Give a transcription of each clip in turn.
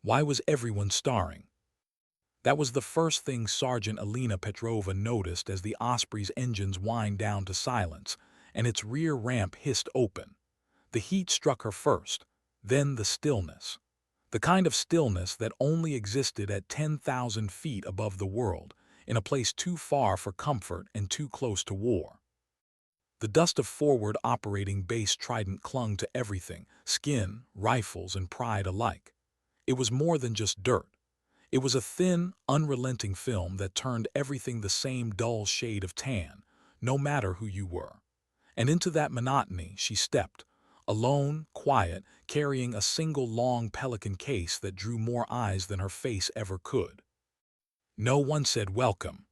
Why was everyone staring? That was the first thing Sergeant Alina Petrova noticed as the Osprey's engines whined down to silence and its rear ramp hissed open. The heat struck her first, then the stillness. The kind of stillness that only existed at 10,000 feet above the world, in a place too far for comfort and too close to war. The dust of forward operating base Trident clung to everything, skin, rifles, and pride alike. It was more than just dirt. It was a thin, unrelenting film that turned everything the same dull shade of tan, no matter who you were. And into that monotony she stepped, alone, quiet, carrying a single long pelican case that drew more eyes than her face ever could. No one said welcome.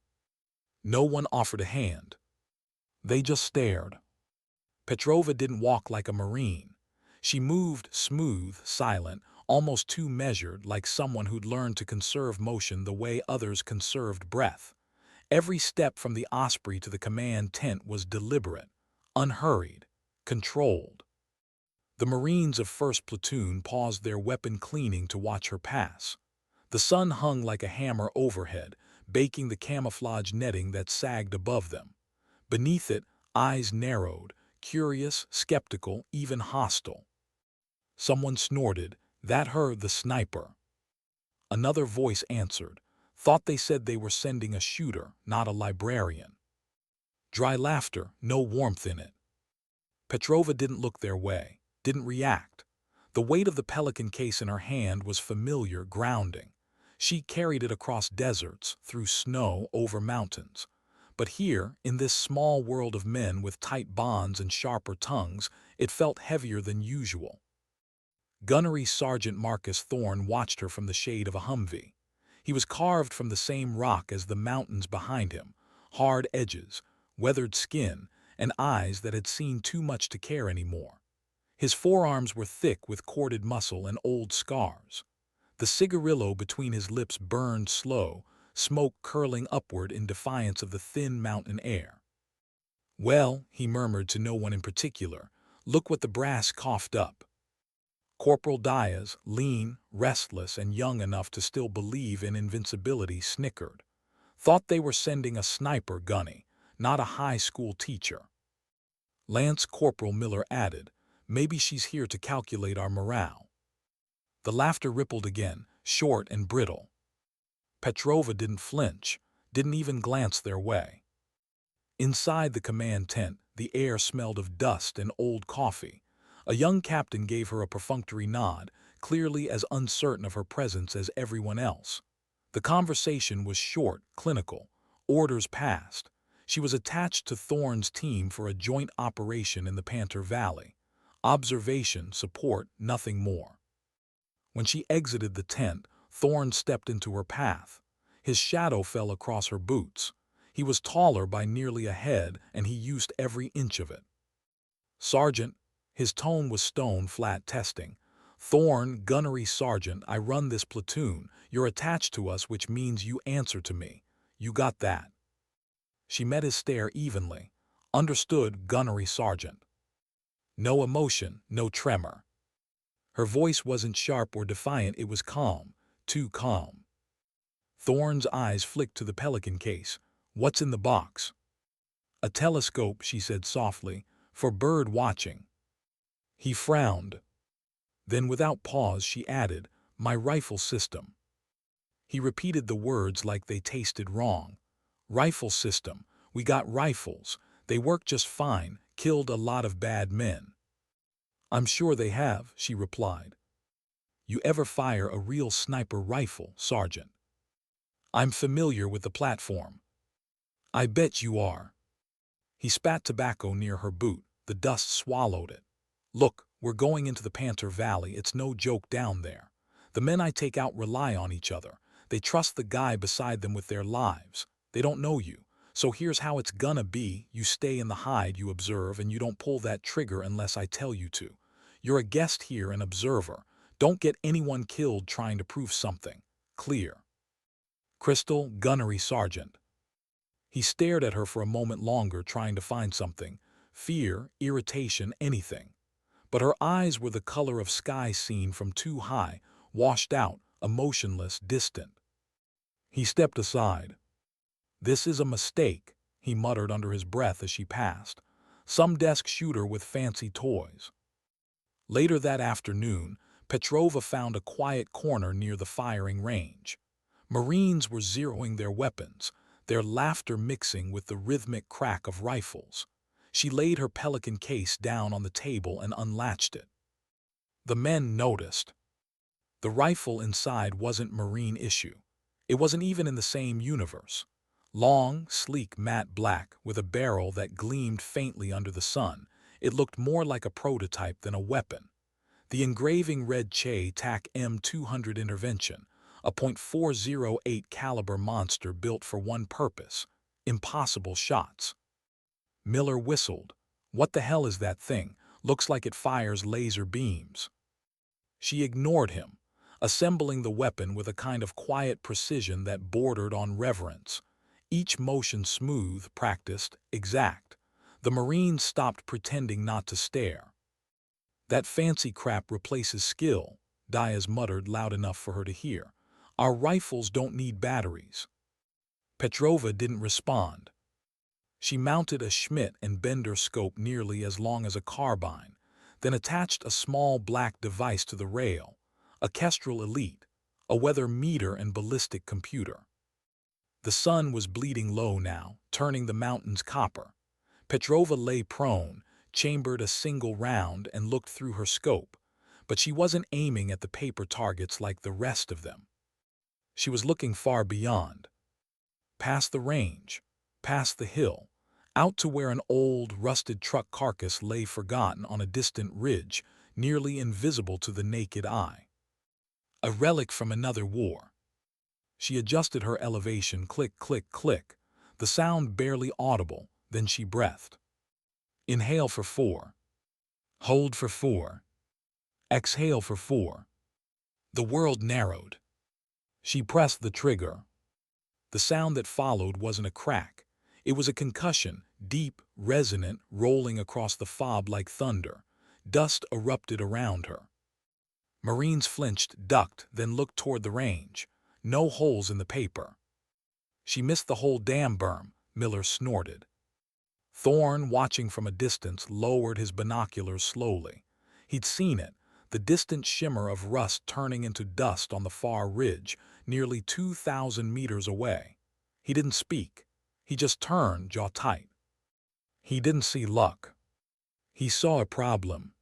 No one offered a hand. They just stared. Petrova didn't walk like a Marine. She moved smooth, silent, almost too measured, like someone who'd learned to conserve motion the way others conserved breath. Every step from the Osprey to the command tent was deliberate, unhurried, controlled. The Marines of 1st Platoon paused their weapon cleaning to watch her pass. The sun hung like a hammer overhead, baking the camouflage netting that sagged above them. Beneath it, eyes narrowed, curious, skeptical, even hostile. Someone snorted, "That her, the sniper." Another voice answered, "Thought they said they were sending a shooter, not a librarian." Dry laughter, no warmth in it. Petrova didn't look their way, didn't react. The weight of the pelican case in her hand was familiar, grounding. She carried it across deserts, through snow, over mountains. But here, in this small world of men with tight bonds and sharper tongues, it felt heavier than usual. Gunnery Sergeant Marcus Thorne watched her from the shade of a Humvee. He was carved from the same rock as the mountains behind him, hard edges, weathered skin, and eyes that had seen too much to care anymore. His forearms were thick with corded muscle and old scars. The cigarillo between his lips burned slow, smoke curling upward in defiance of the thin mountain air. "Well," he murmured to no one in particular, "look what the brass coughed up." Corporal Diaz, lean, restless, and young enough to still believe in invincibility, snickered. "Thought they were sending a sniper, Gunny, not a high school teacher." Lance Corporal Miller added, "Maybe she's here to calculate our morale." The laughter rippled again, short and brittle. Petrova didn't flinch, didn't even glance their way. Inside the command tent, the air smelled of dust and old coffee. A young captain gave her a perfunctory nod, clearly as uncertain of her presence as everyone else. The conversation was short, clinical. Orders passed. She was attached to Thorne's team for a joint operation in the Panther Valley. Observation, support, nothing more. When she exited the tent, Thorne stepped into her path. His shadow fell across her boots. He was taller by nearly a head, and he used every inch of it. "Sergeant," his tone was stone-flat testing. "Thorne, Gunnery Sergeant, I run this platoon. You're attached to us, which means you answer to me. You got that?" She met his stare evenly. "Understood, Gunnery Sergeant." No emotion, no tremor. Her voice wasn't sharp or defiant, it was calm, too calm. Thorne's eyes flicked to the pelican case. "What's in the box?" "A telescope," she said softly, "for bird watching." He frowned. Then without pause she added, "My rifle system." He repeated the words like they tasted wrong. "Rifle system. We got rifles. They work just fine, killed a lot of bad men." "I'm sure they have," she replied. "You ever fire a real sniper rifle, Sergeant?" "I'm familiar with the platform." "I bet you are." He spat tobacco near her boot. The dust swallowed it. "Look, we're going into the Panther Valley. It's no joke down there. The men I take out rely on each other. They trust the guy beside them with their lives. They don't know you. So here's how it's gonna be. You stay in the hide, you observe, and you don't pull that trigger unless I tell you to. You're a guest here, an observer. Don't get anyone killed trying to prove something. Clear?" "Crystal, Gunnery Sergeant." He stared at her for a moment longer, trying to find something. Fear, irritation, anything. But her eyes were the color of sky seen from too high, washed out, emotionless, distant. He stepped aside. "This is a mistake," he muttered under his breath as she passed. "Some desk shooter with fancy toys." Later that afternoon, Petrova found a quiet corner near the firing range. Marines were zeroing their weapons, their laughter mixing with the rhythmic crack of rifles. She laid her Pelican case down on the table and unlatched it. The men noticed. The rifle inside wasn't Marine issue. It wasn't even in the same universe. Long, sleek matte black with a barrel that gleamed faintly under the sun, it looked more like a prototype than a weapon. The engraving read Che TAC M200 Intervention, a .408 caliber monster built for one purpose: impossible shots. Miller whistled. "What the hell is that thing? Looks like it fires laser beams." She ignored him, assembling the weapon with a kind of quiet precision that bordered on reverence. Each motion smooth, practiced, exact. The Marines stopped pretending not to stare. "That fancy crap replaces skill," Diaz muttered loud enough for her to hear. "Our rifles don't need batteries." Petrova didn't respond. She mounted a Schmidt and Bender scope nearly as long as a carbine, then attached a small black device to the rail, a Kestrel Elite, a weather meter and ballistic computer. The sun was bleeding low now, turning the mountains copper. Petrova lay prone, chambered a single round and looked through her scope, but she wasn't aiming at the paper targets like the rest of them. She was looking far beyond. Past the range, past the hill, out to where an old, rusted truck carcass lay forgotten on a distant ridge, nearly invisible to the naked eye. A relic from another war. She adjusted her elevation, click, click, click, the sound barely audible, then she breathed. Inhale for 4. Hold for 4. Exhale for 4. The world narrowed. She pressed the trigger. The sound that followed wasn't a crack. It was a concussion, deep, resonant, rolling across the fob like thunder. Dust erupted around her. Marines flinched, ducked, then looked toward the range. No holes in the paper. "She missed the whole damn berm," Miller snorted. Thorne, watching from a distance, lowered his binoculars slowly. He'd seen it, the distant shimmer of rust turning into dust on the far ridge, nearly 2,000 meters away. He didn't speak. He just turned, jaw tight. He didn't see luck. He saw a problem.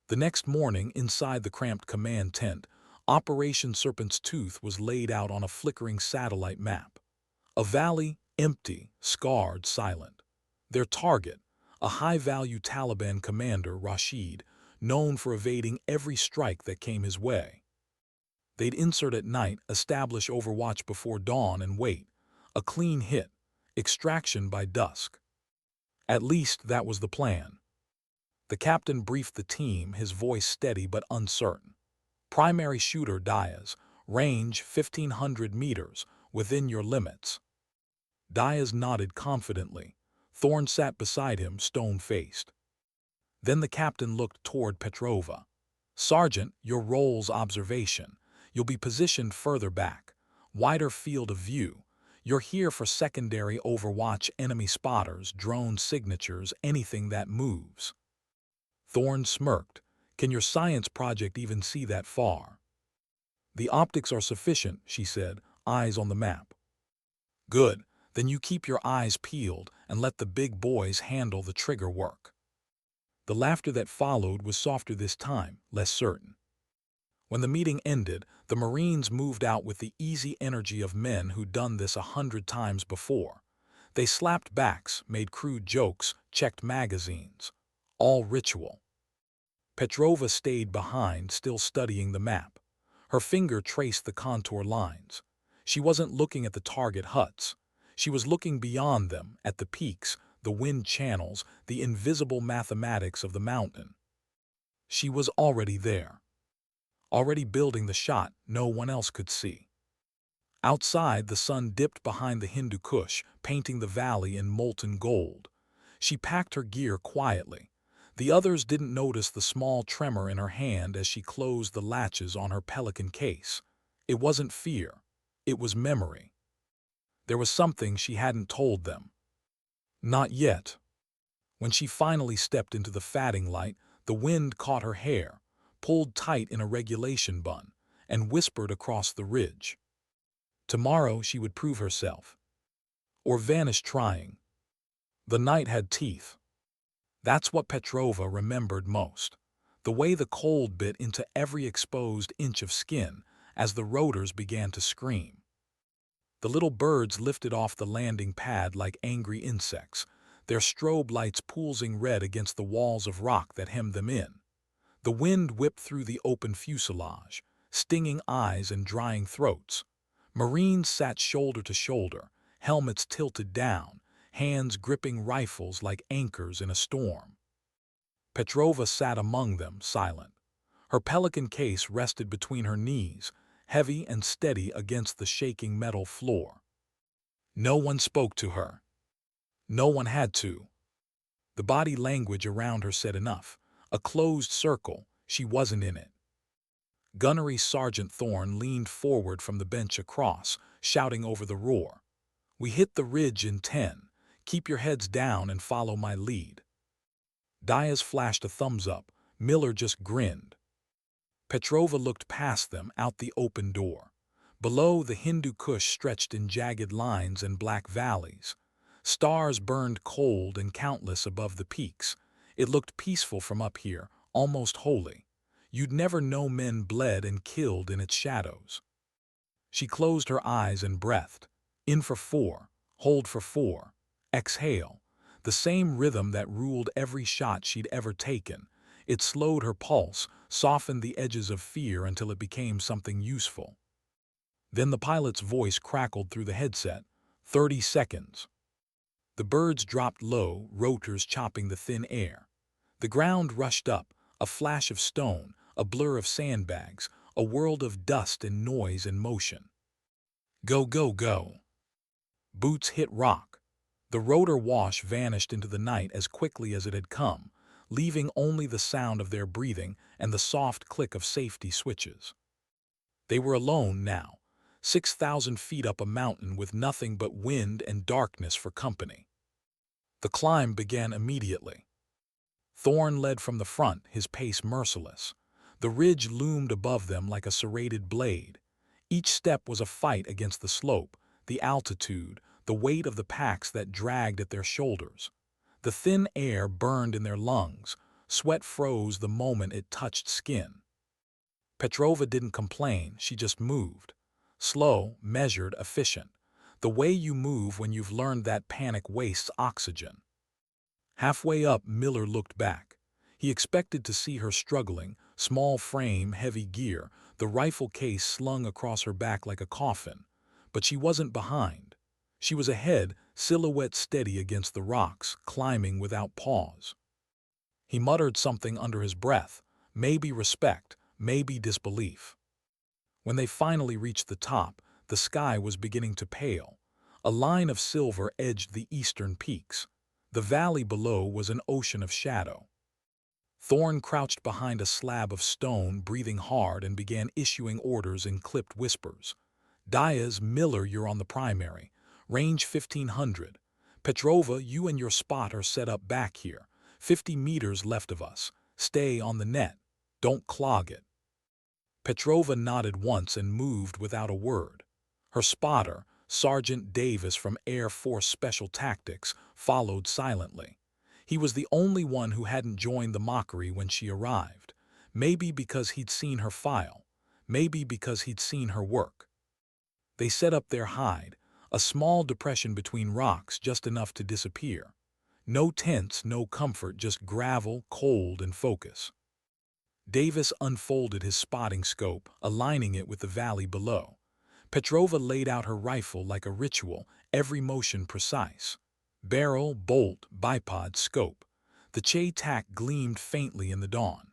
The next morning, inside the cramped command tent, Operation Serpent's Tooth was laid out on a flickering satellite map. A valley, empty, scarred, silent. Their target, a high-value Taliban commander, Rashid, known for evading every strike that came his way. They'd insert at night, establish overwatch before dawn and wait. A clean hit, extraction by dusk. At least that was the plan. The captain briefed the team, his voice steady but uncertain. "Primary shooter Diaz, range 1,500 meters, within your limits." Diaz nodded confidently. Thorne sat beside him, stone-faced. Then the captain looked toward Petrova. "Sergeant, your role's observation. You'll be positioned further back. Wider field of view. You're here for secondary overwatch, enemy spotters, drone signatures, anything that moves." Thorne smirked. "Can your science project even see that far?" "The optics are sufficient," she said, eyes on the map. "Good. Then you keep your eyes peeled and let the big boys handle the trigger work." The laughter that followed was softer this time, less certain. When the meeting ended, the Marines moved out with the easy energy of men who'd done this 100 times before. They slapped backs, made crude jokes, checked magazines. All ritual. Petrova stayed behind, still studying the map. Her finger traced the contour lines. She wasn't looking at the target huts. She was looking beyond them, at the peaks, the wind channels, the invisible mathematics of the mountain. She was already there. Already building the shot no one else could see. Outside, the sun dipped behind the Hindu Kush, painting the valley in molten gold. She packed her gear quietly. The others didn't notice the small tremor in her hand as she closed the latches on her Pelican case. It wasn't fear. It was memory. There was something she hadn't told them. Not yet. When she finally stepped into the fatting light, the wind caught her hair, pulled tight in a regulation bun, and whispered across the ridge. Tomorrow she would prove herself. Or vanish trying. The night had teeth. That's what Petrova remembered most. The way the cold bit into every exposed inch of skin as the rotors began to scream. The little birds lifted off the landing pad like angry insects, their strobe lights pulsing red against the walls of rock that hemmed them in. The wind whipped through the open fuselage, stinging eyes and drying throats. Marines sat shoulder to shoulder, helmets tilted down, hands gripping rifles like anchors in a storm. Petrova sat among them, silent. Her pelican case rested between her knees, heavy and steady against the shaking metal floor. No one spoke to her. No one had to. The body language around her said enough. A closed circle, she wasn't in it. Gunnery Sergeant Thorne leaned forward from the bench across, shouting over the roar. "We hit the ridge in 10. Keep your heads down and follow my lead." Diaz flashed a thumbs up. Miller just grinned. Petrova looked past them out the open door. Below, the Hindu Kush stretched in jagged lines and black valleys. Stars burned cold and countless above the peaks. It looked peaceful from up here, almost holy. You'd never know men bled and killed in its shadows. She closed her eyes and breathed. In for 4, hold for 4, exhale. The same rhythm that ruled every shot she'd ever taken. It slowed her pulse, softened the edges of fear until it became something useful. Then the pilot's voice crackled through the headset. 30 seconds. The birds dropped low, rotors chopping the thin air. The ground rushed up, a flash of stone, a blur of sandbags, a world of dust and noise and motion. Go, go, go. Boots hit rock. The rotor wash vanished into the night as quickly as it had come, leaving only the sound of their breathing and the soft click of safety switches. They were alone now, 6,000 feet up a mountain with nothing but wind and darkness for company. The climb began immediately. Thorne led from the front, his pace merciless. The ridge loomed above them like a serrated blade. Each step was a fight against the slope, the altitude, the weight of the packs that dragged at their shoulders. The thin air burned in their lungs. Sweat froze the moment it touched skin. Petrova didn't complain, she just moved. Slow, measured, efficient. The way you move when you've learned that panic wastes oxygen. Halfway up, Miller looked back. He expected to see her struggling, small frame, heavy gear, the rifle case slung across her back like a coffin. But she wasn't behind. She was ahead, silhouette steady against the rocks, climbing without pause. He muttered something under his breath, maybe respect, maybe disbelief. When they finally reached the top, the sky was beginning to pale. A line of silver edged the eastern peaks. The valley below was an ocean of shadow. Thorne crouched behind a slab of stone, breathing hard, and began issuing orders in clipped whispers. Diaz, Miller, you're on the primary. Range 1,500. Petrova, you and your spot are set up back here. 50 meters left of us. Stay on the net. Don't clog it. Petrova nodded once and moved without a word. Her spotter, Sergeant Davis from Air Force Special Tactics, followed silently. He was the only one who hadn't joined the mockery when she arrived. Maybe because he'd seen her file. Maybe because he'd seen her work. They set up their hide, a small depression between rocks, just enough to disappear. No tents, no comfort, just gravel, cold, and focus. Davis unfolded his spotting scope, aligning it with the valley below. Petrova laid out her rifle like a ritual, every motion precise. Barrel, bolt, bipod, scope. The Che-tac gleamed faintly in the dawn.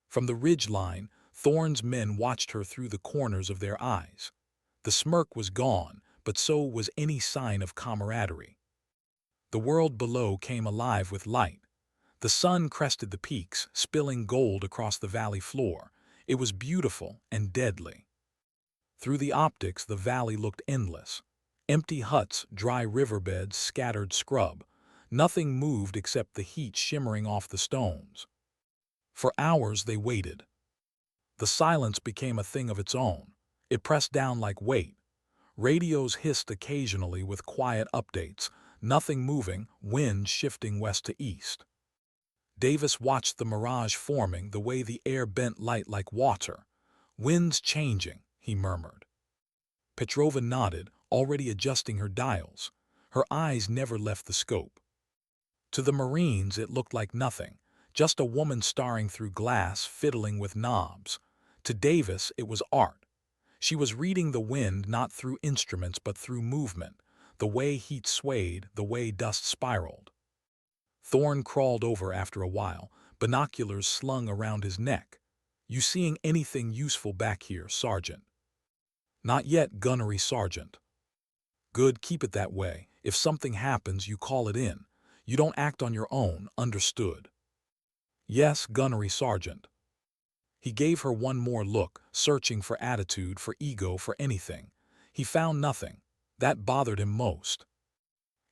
From the ridge line, Thorne's men watched her through the corners of their eyes. The smirk was gone, but so was any sign of camaraderie. The world below came alive with light. The sun crested the peaks, spilling gold across the valley floor. It was beautiful and deadly. Through the optics, the valley looked endless. Empty huts, dry riverbeds, scattered scrub. Nothing moved except the heat shimmering off the stones. For hours they waited. The silence became a thing of its own. It pressed down like weight. Radios hissed occasionally with quiet updates. Nothing moving, wind shifting west to east. Davis watched the mirage forming, the way the air bent light like water. "Wind's changing," he murmured. Petrova nodded, already adjusting her dials. Her eyes never left the scope. To the Marines it looked like nothing, just a woman staring through glass, fiddling with knobs. To Davis it was art. She was reading the wind not through instruments but through movement, the way heat swayed, the way dust spiraled. Thorne crawled over after a while, binoculars slung around his neck. "You seeing anything useful back here, Sergeant?" "Not yet, Gunnery Sergeant." "Good, keep it that way. If something happens, you call it in. You don't act on your own, understood?" "Yes, Gunnery Sergeant." He gave her one more look, searching for attitude, for ego, for anything. He found nothing. That bothered him most.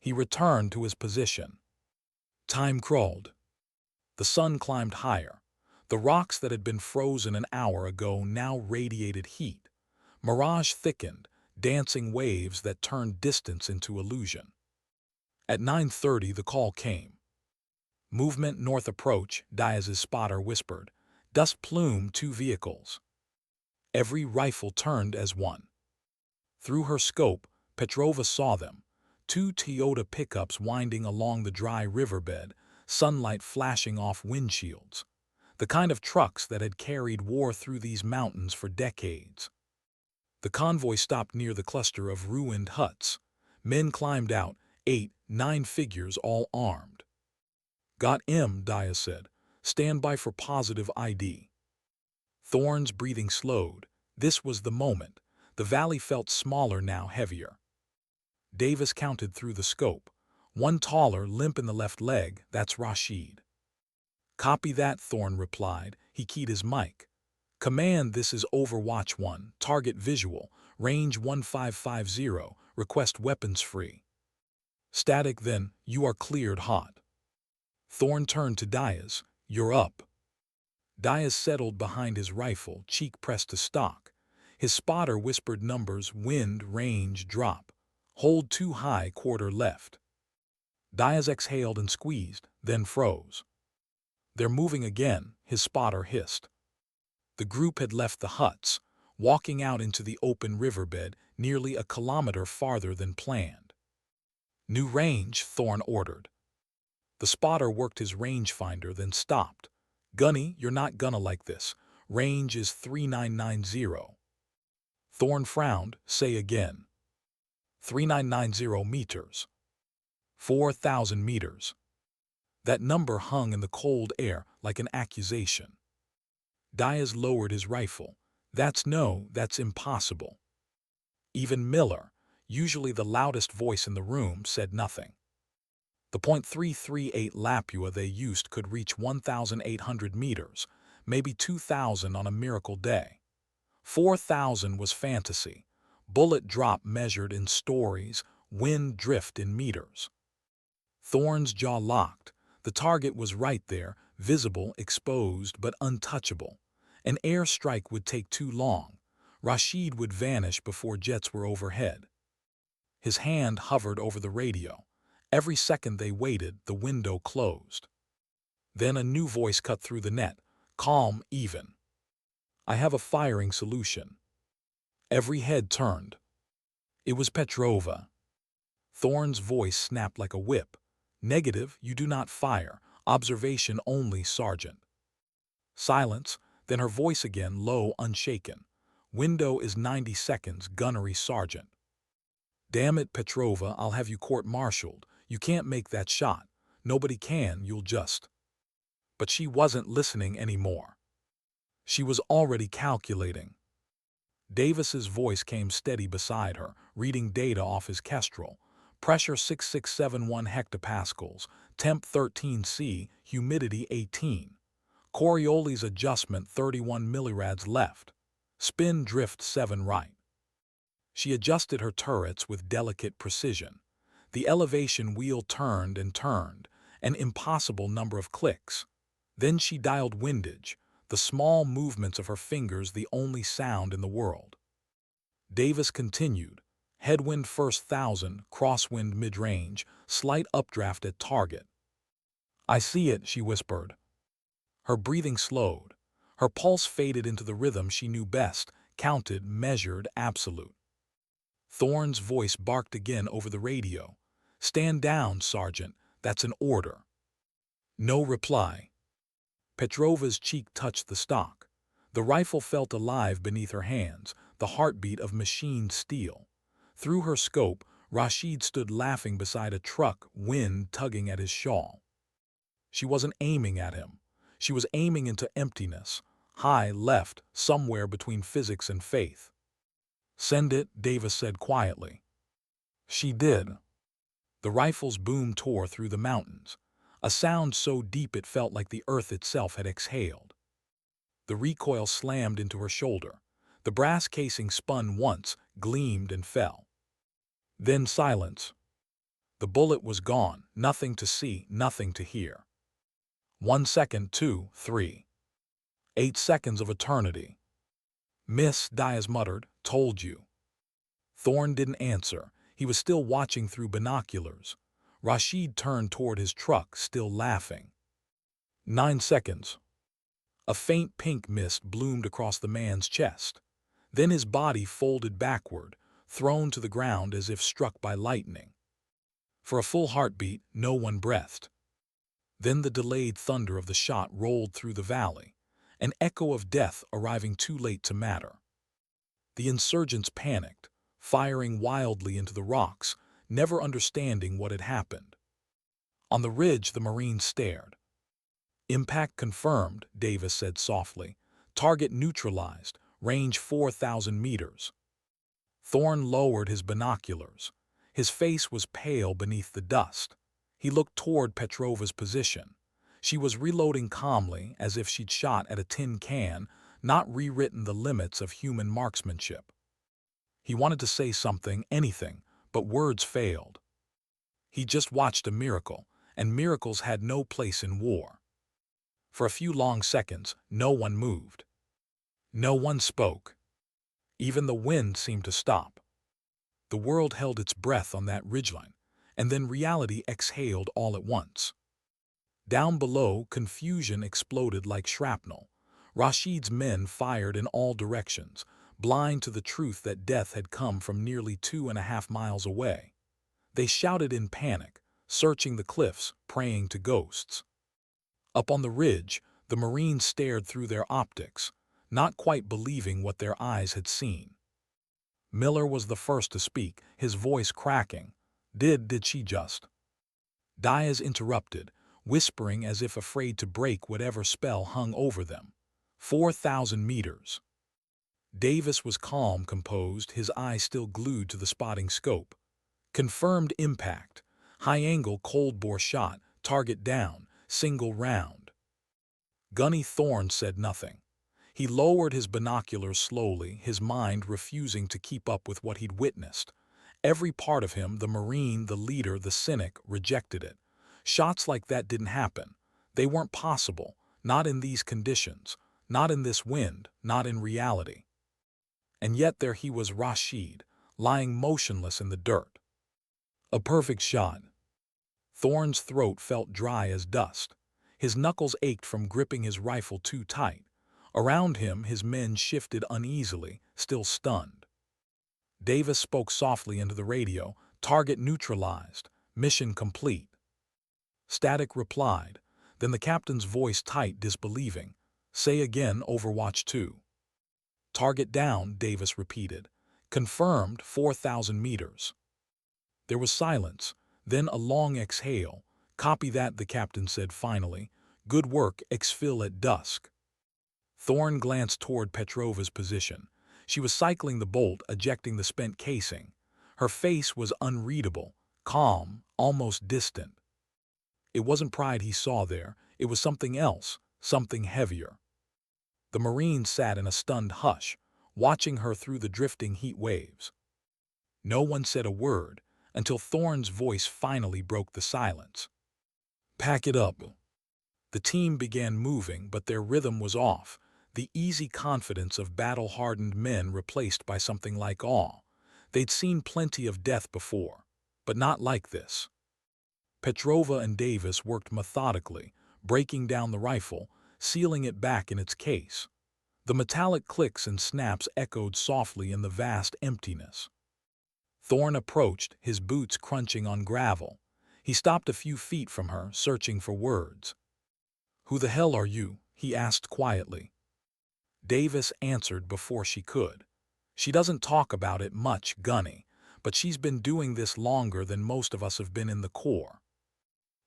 He returned to his position. Time crawled. The sun climbed higher. The rocks that had been frozen an hour ago now radiated heat. Mirage thickened, dancing waves that turned distance into illusion. At 9:30 the call came. "Movement north approach," Diaz's spotter whispered. "Dust plume, 2 vehicles." Every rifle turned as one. Through her scope, Petrova saw them. 2 Toyota pickups winding along the dry riverbed, sunlight flashing off windshields. The kind of trucks that had carried war through these mountains for decades. The convoy stopped near the cluster of ruined huts. Men climbed out, 8, 9 figures all armed. "Got him," Diaz said. "Stand by for positive ID." Thorne's breathing slowed. This was the moment. The valley felt smaller now, heavier. Davis counted through the scope. 1 taller, limp in the left leg, that's Rashid. "Copy that," Thorne replied. He keyed his mic. "Command, this is Overwatch 1, target visual, range 1550, request weapons free." "Static then, you are cleared hot." Thorne turned to Diaz. "You're up." Diaz settled behind his rifle, cheek pressed to stock. His spotter whispered numbers: wind, range, drop. "Hold too high, quarter left." Diaz exhaled and squeezed, then froze. "They're moving again," his spotter hissed. The group had left the huts, walking out into the open riverbed, nearly a kilometer farther than planned. "New range," Thorne ordered. The spotter worked his rangefinder, then stopped. "Gunny, you're not gonna like this. Range is 3990. Thorne frowned. "Say again." 3990 meters. 4,000 meters. That number hung in the cold air like an accusation. Diaz lowered his rifle. That's impossible." Even Miller, usually the loudest voice in the room, said nothing. The .338 Lapua they used could reach 1,800 meters, maybe 2,000 on a miracle day. 4,000 was fantasy. Bullet drop measured in stories, wind drift in meters. Thorne's jaw locked. The target was right there, visible, exposed, but untouchable. An air strike would take too long. Rashid would vanish before jets were overhead. His hand hovered over the radio. Every second they waited, the window closed. Then a new voice cut through the net, calm, even. "I have a firing solution." Every head turned. It was Petrova. Thorne's voice snapped like a whip. "Negative, you do not fire. Observation only, Sergeant." Silence, then her voice again, low, unshaken. "Window is 90 seconds, Gunnery Sergeant." "Damn it, Petrova, I'll have you court-martialed. You can't make that shot. Nobody can, you'll just..." But she wasn't listening anymore. She was already calculating. Davis's voice came steady beside her, reading data off his Kestrel. Pressure 6671 hectopascals, temp 13°C, humidity 18. Coriolis adjustment 31 millirads left. Spin drift 7 right. She adjusted her turrets with delicate precision. The elevation wheel turned and turned, an impossible number of clicks. Then she dialed windage, the small movements of her fingers the only sound in the world. Davis continued. Headwind first 1,000, crosswind mid-range, slight updraft at target. I see it, she whispered. Her breathing slowed. Her pulse faded into the rhythm she knew best, counted, measured, absolute. Thorne's voice barked again over the radio. Stand down, Sergeant. That's an order. No reply. Petrova's cheek touched the stock. The rifle felt alive beneath her hands, the heartbeat of machined steel. Through her scope, Rashid stood laughing beside a truck, wind tugging at his shawl. She wasn't aiming at him. She was aiming into emptiness, high left, somewhere between physics and faith. Send it, Davis said quietly. She did. The rifle's boom tore through the mountains, a sound so deep it felt like the earth itself had exhaled. The recoil slammed into her shoulder. The brass casing spun once, gleamed and fell. Then silence. The bullet was gone, nothing to see, nothing to hear. 1 second, 2, 3. 8 seconds of eternity. Miss, Diaz muttered, told you. Thorne didn't answer. He was still watching through binoculars. Rashid turned toward his truck, still laughing. 9 seconds. A faint pink mist bloomed across the man's chest. Then his body folded backward, thrown to the ground as if struck by lightning. For a full heartbeat, no one breathed. Then the delayed thunder of the shot rolled through the valley, an echo of death arriving too late to matter. The insurgents panicked, firing wildly into the rocks, never understanding what had happened. On the ridge, the Marines stared. Impact confirmed, Davis said softly. Target neutralized, range 4,000 meters. Thorne lowered his binoculars. His face was pale beneath the dust. He looked toward Petrova's position. She was reloading calmly, as if she'd shot at a tin can, not rewritten the limits of human marksmanship. He wanted to say something, anything, but words failed. He just watched a miracle, and miracles had no place in war. For a few long seconds, no one moved. No one spoke. Even the wind seemed to stop. The world held its breath on that ridgeline, and then reality exhaled all at once. Down below, confusion exploded like shrapnel. Rashid's men fired in all directions, blind to the truth that death had come from nearly 2.5 miles away. They shouted in panic, searching the cliffs, praying to ghosts. Up on the ridge, the Marines stared through their optics, not quite believing what their eyes had seen. Miller was the first to speak, his voice cracking. Did she just? Diaz interrupted, whispering as if afraid to break whatever spell hung over them. 4,000 meters. Davis was calm, composed, his eyes still glued to the spotting scope. Confirmed impact. High-angle cold-bore shot, target down, single round. Gunny Thorne said nothing. He lowered his binoculars slowly, his mind refusing to keep up with what he'd witnessed. Every part of him, the Marine, the leader, the cynic, rejected it. Shots like that didn't happen. They weren't possible, not in these conditions, not in this wind, not in reality. And yet there he was, Rashid, lying motionless in the dirt. A perfect shot. Thorne's throat felt dry as dust. His knuckles ached from gripping his rifle too tight. Around him, his men shifted uneasily, still stunned. Davis spoke softly into the radio, target neutralized, mission complete. Static replied, then the captain's voice tight, disbelieving. Say again, Overwatch 2. Target down, Davis repeated. Confirmed, 4,000 meters. There was silence, then a long exhale. Copy that, the captain said finally. Good work, exfil at dusk. Thorne glanced toward Petrova's position. She was cycling the bolt, ejecting the spent casing. Her face was unreadable, calm, almost distant. It wasn't pride he saw there, it was something else, something heavier. The Marines sat in a stunned hush, watching her through the drifting heat waves. No one said a word until Thorne's voice finally broke the silence. "Pack it up." The team began moving, but their rhythm was off, the easy confidence of battle-hardened men replaced by something like awe. They'd seen plenty of death before, but not like this. Petrova and Davis worked methodically, breaking down the rifle, sealing it back in its case. The metallic clicks and snaps echoed softly in the vast emptiness. Thorne approached, his boots crunching on gravel. He stopped a few feet from her, searching for words. "Who the hell are you?" he asked quietly. Davis answered before she could. "She doesn't talk about it much, Gunny, but she's been doing this longer than most of us have been in the Corps."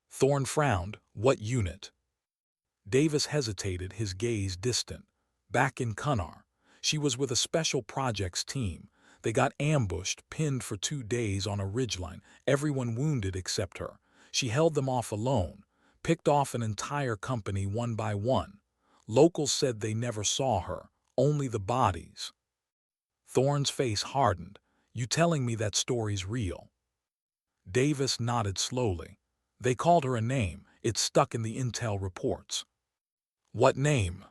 Thorne frowned. "What unit?" Davis hesitated, his gaze distant. "Back in Cunnar. She was with a special projects team. They got ambushed, pinned for 2 days on a ridgeline, everyone wounded except her. She held them off alone, picked off an entire company one by one. Locals said they never saw her, only the bodies." Thorne's face hardened. "You telling me that story's real?" Davis nodded slowly. "They called her a name. It's stuck in the intel reports." "What name?"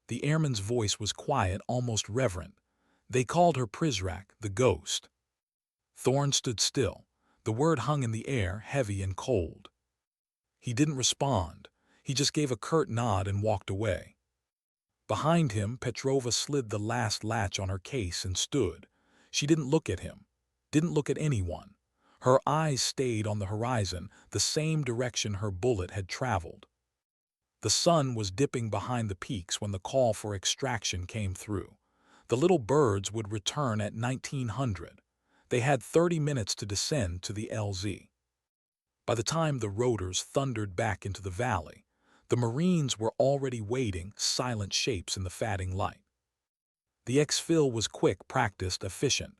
The airman's voice was quiet, almost reverent. "They called her Prizrak, the ghost." Thorne stood still. The word hung in the air, heavy and cold. He didn't respond. He just gave a curt nod and walked away. Behind him, Petrova slid the last latch on her case and stood. She didn't look at him, didn't look at anyone. Her eyes stayed on the horizon, the same direction her bullet had traveled. The sun was dipping behind the peaks when the call for extraction came through. The little birds would return at 1900. They had 30 minutes to descend to the LZ. By the time the rotors thundered back into the valley, the Marines were already waiting, silent shapes in the fading light. The exfil was quick, practiced, efficient,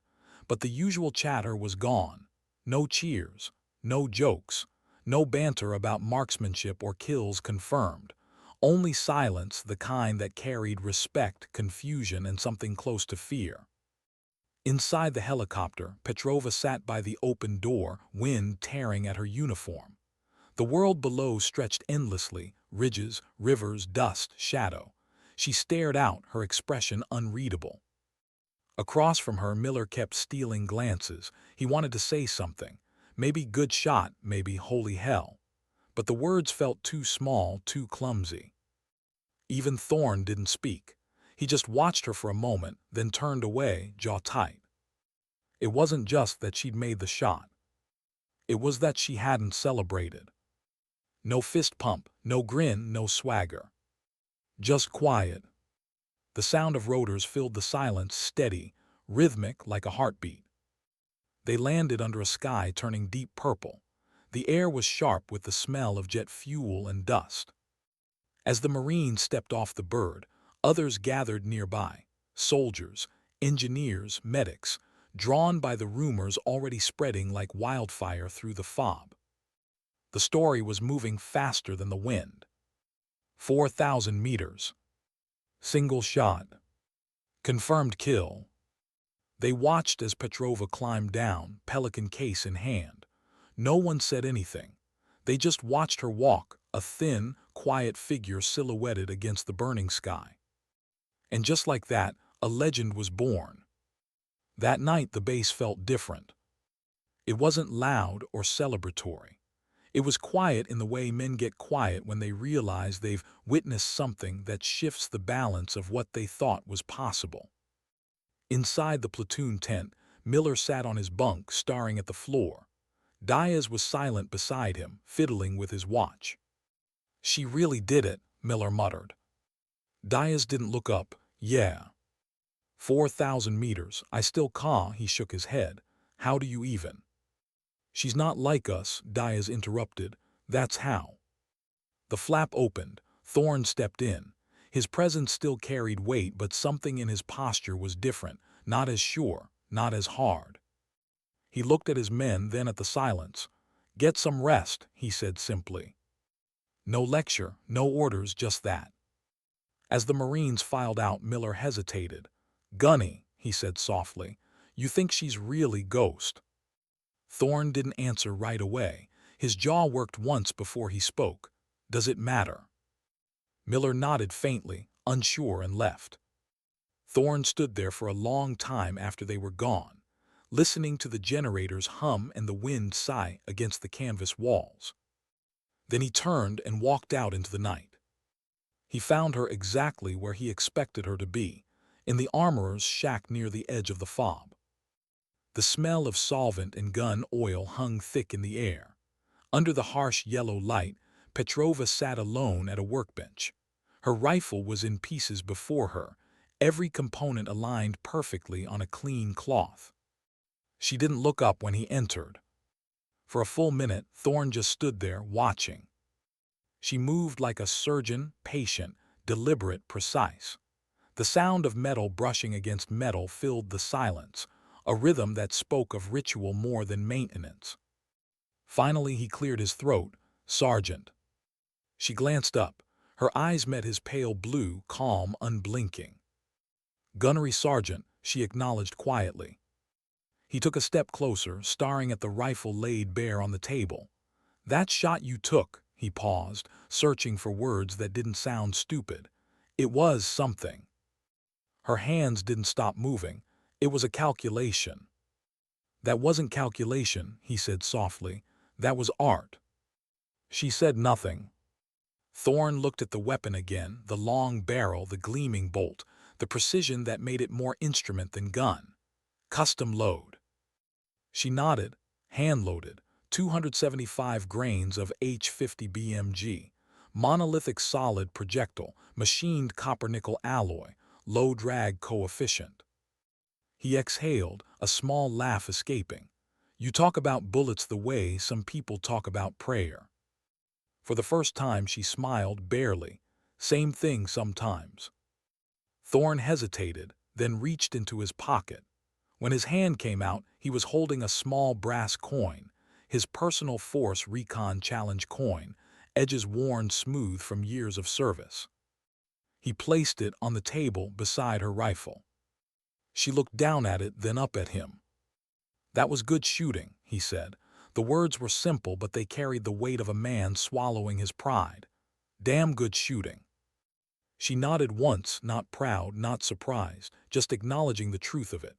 but the usual chatter was gone. No cheers, no jokes, no banter about marksmanship or kills confirmed. Only silence, the kind that carried respect, confusion, and something close to fear. Inside the helicopter, Petrova sat by the open door, wind tearing at her uniform. The world below stretched endlessly, ridges, rivers, dust, shadow. She stared out, her expression unreadable. Across from her, Miller kept stealing glances. He wanted to say something. Maybe good shot, maybe holy hell. But the words felt too small, too clumsy. Even Thorne didn't speak. He just watched her for a moment, then turned away, jaw tight. It wasn't just that she'd made the shot. It was that she hadn't celebrated. No fist pump, no grin, no swagger. Just quiet. The sound of rotors filled the silence, steady, rhythmic like a heartbeat. They landed under a sky turning deep purple. The air was sharp with the smell of jet fuel and dust. As the Marines stepped off the bird, others gathered nearby. Soldiers, engineers, medics, drawn by the rumors already spreading like wildfire through the fob. The story was moving faster than the wind. 4,000 meters. Single shot. Confirmed kill. They watched as Petrova climbed down, pelican case in hand. No one said anything. They just watched her walk, a thin, quiet figure silhouetted against the burning sky. And just like that, a legend was born. That night the base felt different. It wasn't loud or celebratory. It was quiet in the way men get quiet when they realize they've witnessed something that shifts the balance of what they thought was possible. Inside the platoon tent, Miller sat on his bunk, staring at the floor. Diaz was silent beside him, fiddling with his watch. "She really did it," Miller muttered. Diaz didn't look up. "Yeah. 4,000 meters. I still caw," he shook his head. "How do you even?" "She's not like us," Diaz interrupted. "That's how." The flap opened. Thorne stepped in. His presence still carried weight, but something in his posture was different, not as sure, not as hard. He looked at his men, then at the silence. "Get some rest," he said simply. No lecture, no orders, just that. As the Marines filed out, Miller hesitated. "Gunny," he said softly, You think she's really Ghost?" Thorne didn't answer right away. His jaw worked once before he spoke. "Does it matter?" Miller nodded faintly, unsure, and left. Thorne stood there for a long time after they were gone, listening to the generators hum and the wind sigh against the canvas walls. Then he turned and walked out into the night. He found her exactly where he expected her to be, in the armorer's shack near the edge of the fob. The smell of solvent and gun oil hung thick in the air. Under the harsh yellow light, Petrova sat alone at a workbench. Her rifle was in pieces before her, every component aligned perfectly on a clean cloth. She didn't look up when he entered. For a full minute, Thorne just stood there, watching. She moved like a surgeon, patient, deliberate, precise. The sound of metal brushing against metal filled the silence, a rhythm that spoke of ritual more than maintenance. Finally he cleared his throat. "Sergeant." She glanced up. Her eyes met his pale blue, calm, unblinking. "Gunnery Sergeant," she acknowledged quietly. He took a step closer, staring at the rifle laid bare on the table. "That shot you took," he paused, searching for words that didn't sound stupid. "It was something." Her hands didn't stop moving. It was a calculation. "That wasn't calculation," he said softly. "That was art." She said nothing. Thorne looked at the weapon again, the long barrel, the gleaming bolt, the precision that made it more instrument than gun. "Custom load." She nodded. "Hand-loaded. 275 grains of H50 BMG. Monolithic solid projectile, machined copper-nickel alloy, low drag coefficient." He exhaled, a small laugh escaping. "You talk about bullets the way some people talk about prayer." For the first time she smiled, barely. "Same thing sometimes." Thorne hesitated, then reached into his pocket. When his hand came out, he was holding a small brass coin, his personal Force Recon Challenge coin, edges worn smooth from years of service. He placed it on the table beside her rifle. She looked down at it, then up at him. "That was good shooting," he said. The words were simple, but they carried the weight of a man swallowing his pride. "Damn good shooting." She nodded once, not proud, not surprised, just acknowledging the truth of it.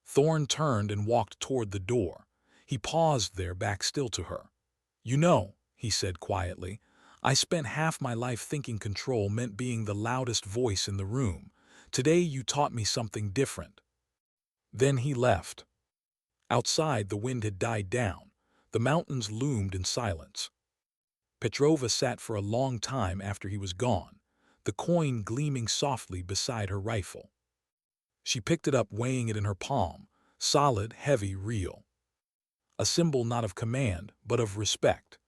Thorne turned and walked toward the door. He paused there, back still to her. "You know," he said quietly, "I spent half my life thinking control meant being the loudest voice in the room. Today you taught me something different." Then he left. Outside, the wind had died down. The mountains loomed in silence. Petrova sat for a long time after he was gone, the coin gleaming softly beside her rifle. She picked it up, weighing it in her palm, solid, heavy, real. A symbol not of command, but of respect.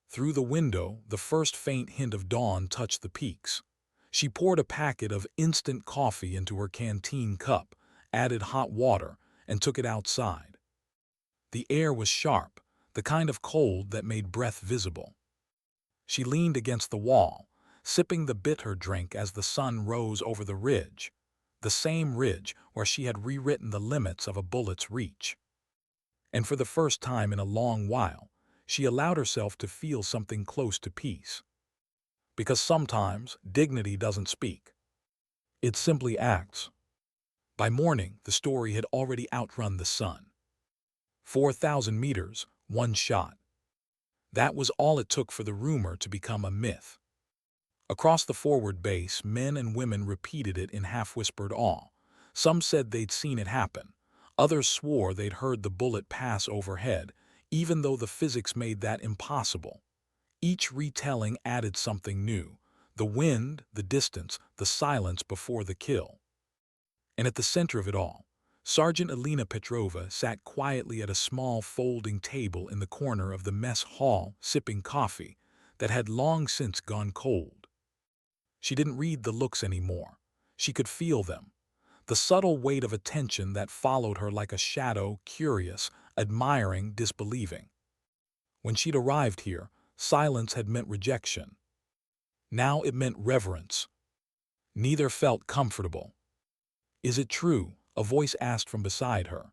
Through the window, the first faint hint of dawn touched the peaks. She poured a packet of instant coffee into her canteen cup, added hot water, and took it outside. The air was sharp, the kind of cold that made breath visible. She leaned against the wall, sipping the bitter drink as the sun rose over the ridge, the same ridge where she had rewritten the limits of a bullet's reach. And for the first time in a long while, she allowed herself to feel something close to peace. Because sometimes dignity doesn't speak. It simply acts. By morning, the story had already outrun the sun. 4,000 meters, one shot. That was all it took for the rumor to become a myth. Across the forward base, men and women repeated it in half-whispered awe. Some said they'd seen it happen. Others swore they'd heard the bullet pass overhead, even though the physics made that impossible. Each retelling added something new: the wind, the distance, the silence before the kill. And at the center of it all, Sergeant Elena Petrova sat quietly at a small folding table in the corner of the mess hall, sipping coffee that had long since gone cold. She didn't read the looks anymore. She could feel them. The subtle weight of attention that followed her like a shadow, curious, admiring, disbelieving. When she'd arrived here, silence had meant rejection. Now it meant reverence. Neither felt comfortable. "Is it true?" A voice asked from beside her.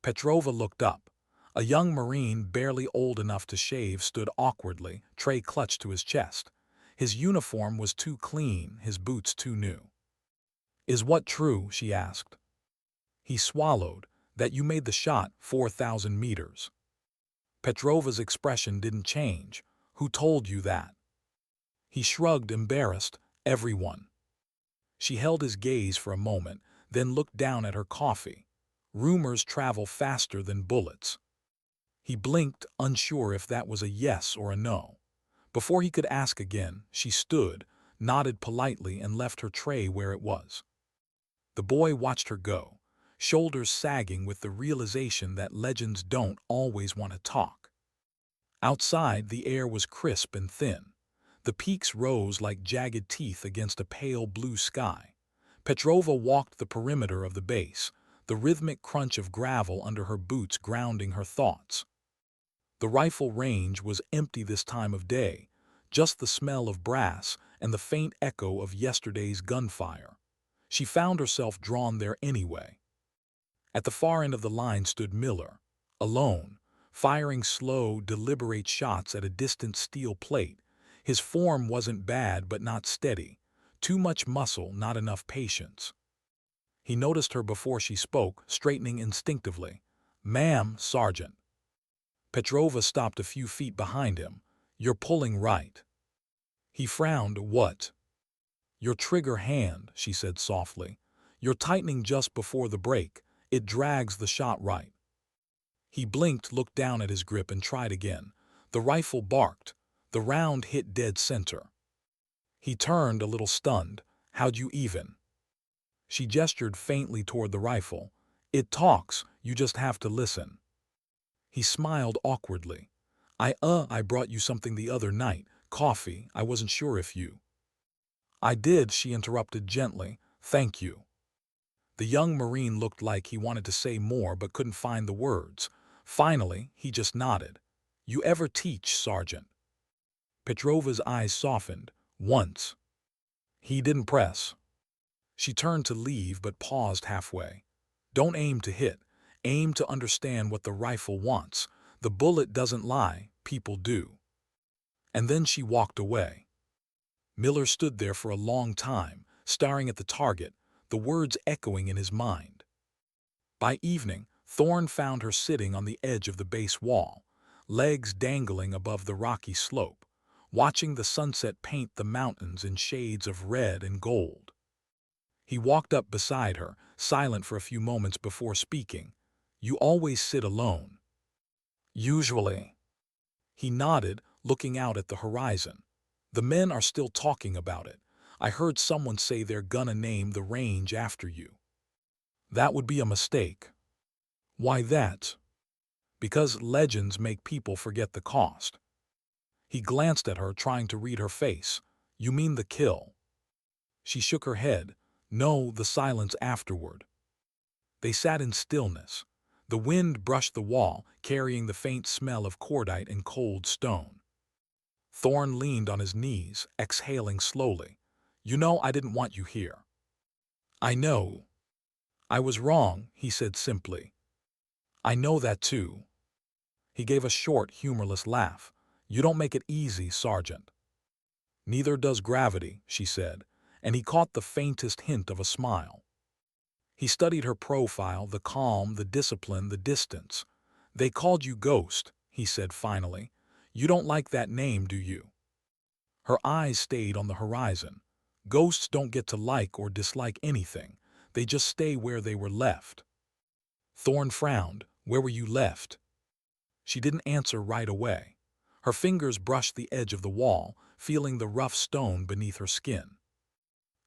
Petrova looked up. A young Marine, barely old enough to shave, stood awkwardly, tray clutched to his chest. His uniform was too clean, his boots too new. "Is what true?" she asked. He swallowed. "That you made the shot 4,000 meters." Petrova's expression didn't change. "Who told you that?" He shrugged, embarrassed. "Everyone." She held his gaze for a moment, then looked down at her coffee. "Rumors travel faster than bullets." He blinked, unsure if that was a yes or a no. Before he could ask again, she stood, nodded politely, and left her tray where it was. The boy watched her go, shoulders sagging with the realization that legends don't always want to talk. Outside, the air was crisp and thin. The peaks rose like jagged teeth against a pale blue sky. Petrova walked the perimeter of the base, the rhythmic crunch of gravel under her boots grounding her thoughts. The rifle range was empty this time of day, just the smell of brass and the faint echo of yesterday's gunfire. She found herself drawn there anyway. At the far end of the line stood Miller, alone, firing slow, deliberate shots at a distant steel plate. His form wasn't bad but not steady. Too much muscle, not enough patience. He noticed her before she spoke, straightening instinctively. "Ma'am, Sergeant." Petrova stopped a few feet behind him. "You're pulling right." He frowned. "What?" "Your trigger hand," she said softly. "You're tightening just before the break. It drags the shot right." He blinked, looked down at his grip, and tried again. The rifle barked. The round hit dead center. He turned, a little stunned. "How'd you even?" She gestured faintly toward the rifle. "It talks, you just have to listen." He smiled awkwardly. I brought you something the other night. Coffee. I wasn't sure if you—" "I did," she interrupted gently. "Thank you." The young Marine looked like he wanted to say more but couldn't find the words. Finally, he just nodded. "You ever teach, Sergeant?" Petrova's eyes softened. "Once." He didn't press. She turned to leave but paused halfway. "Don't aim to hit. Aim to understand what the rifle wants. The bullet doesn't lie, people do." And then she walked away. Miller stood there for a long time, staring at the target, the words echoing in his mind. By evening, Thorne found her sitting on the edge of the base wall, legs dangling above the rocky slope, watching the sunset paint the mountains in shades of red and gold. He walked up beside her, silent for a few moments before speaking. "You always sit alone." "Usually." He nodded, looking out at the horizon. "The men are still talking about it. I heard someone say they're gonna name the range after you." "That would be a mistake." "Why that?" "Because legends make people forget the cost." He glanced at her, trying to read her face. "You mean the kill?" She shook her head. "No, the silence afterward." They sat in stillness. The wind brushed the wall, carrying the faint smell of cordite and cold stone. Thorne leaned on his knees, exhaling slowly. "You know I didn't want you here." "I know." "I was wrong," he said simply. "I know that too." He gave a short, humorless laugh. "You don't make it easy, Sergeant." "Neither does gravity," she said, and he caught the faintest hint of a smile. He studied her profile, the calm, the discipline, the distance. "They called you Ghost," he said finally. "You don't like that name, do you?" Her eyes stayed on the horizon. Ghosts don't get to like or dislike anything. They just stay where they were left. Thorne frowned. "Where were you left?" She didn't answer right away. Her fingers brushed the edge of the wall, feeling the rough stone beneath her skin.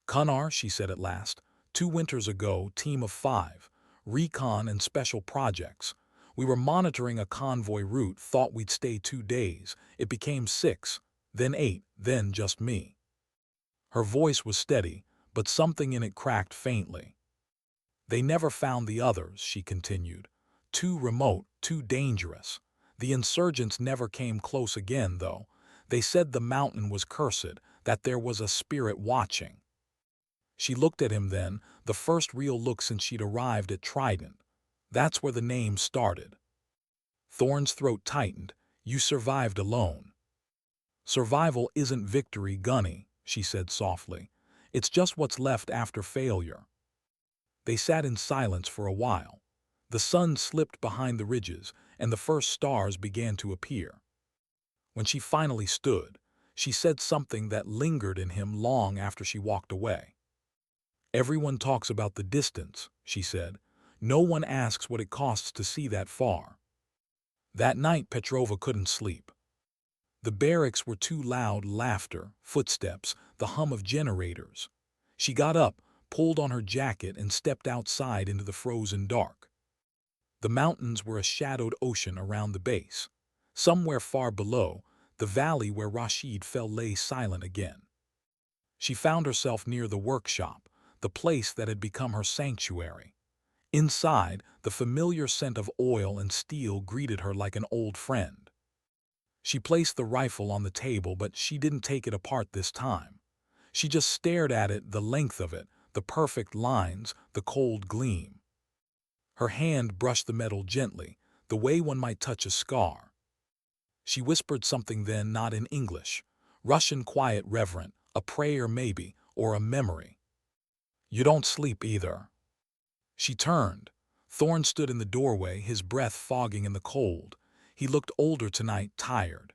"Cunnar," she said at last. 2 winters ago, team of 5. Recon and special projects. We were monitoring a convoy route, thought we'd stay 2 days. It became 6, then 8, then just me." Her voice was steady, but something in it cracked faintly. "They never found the others," she continued. "Too remote, too dangerous. The insurgents never came close again, though. They said the mountain was cursed, that there was a spirit watching." She looked at him then, the first real look since she'd arrived at Trident. That's where the name started. Thorne's throat tightened. You survived alone. Survival isn't victory, Gunny, she said softly. It's just what's left after failure. They sat in silence for a while. The sun slipped behind the ridges, and the first stars began to appear. When she finally stood, she said something that lingered in him long after she walked away. Everyone talks about the distance, she said. No one asks what it costs to see that far. That night Petrova couldn't sleep. The barracks were too loud, laughter, footsteps, the hum of generators. She got up, pulled on her jacket, and stepped outside into the frozen dark. The mountains were a shadowed ocean around the base. Somewhere far below, the valley where Rashid fell lay silent again. She found herself near the workshop, the place that had become her sanctuary. Inside, the familiar scent of oil and steel greeted her like an old friend. She placed the rifle on the table, but she didn't take it apart this time. She just stared at it, the length of it, the perfect lines, the cold gleam. Her hand brushed the metal gently, the way one might touch a scar. She whispered something then, not in English. Russian, quiet, reverent, a prayer maybe, or a memory. You don't sleep either. She turned. Thorne stood in the doorway, his breath fogging in the cold. He looked older tonight, tired.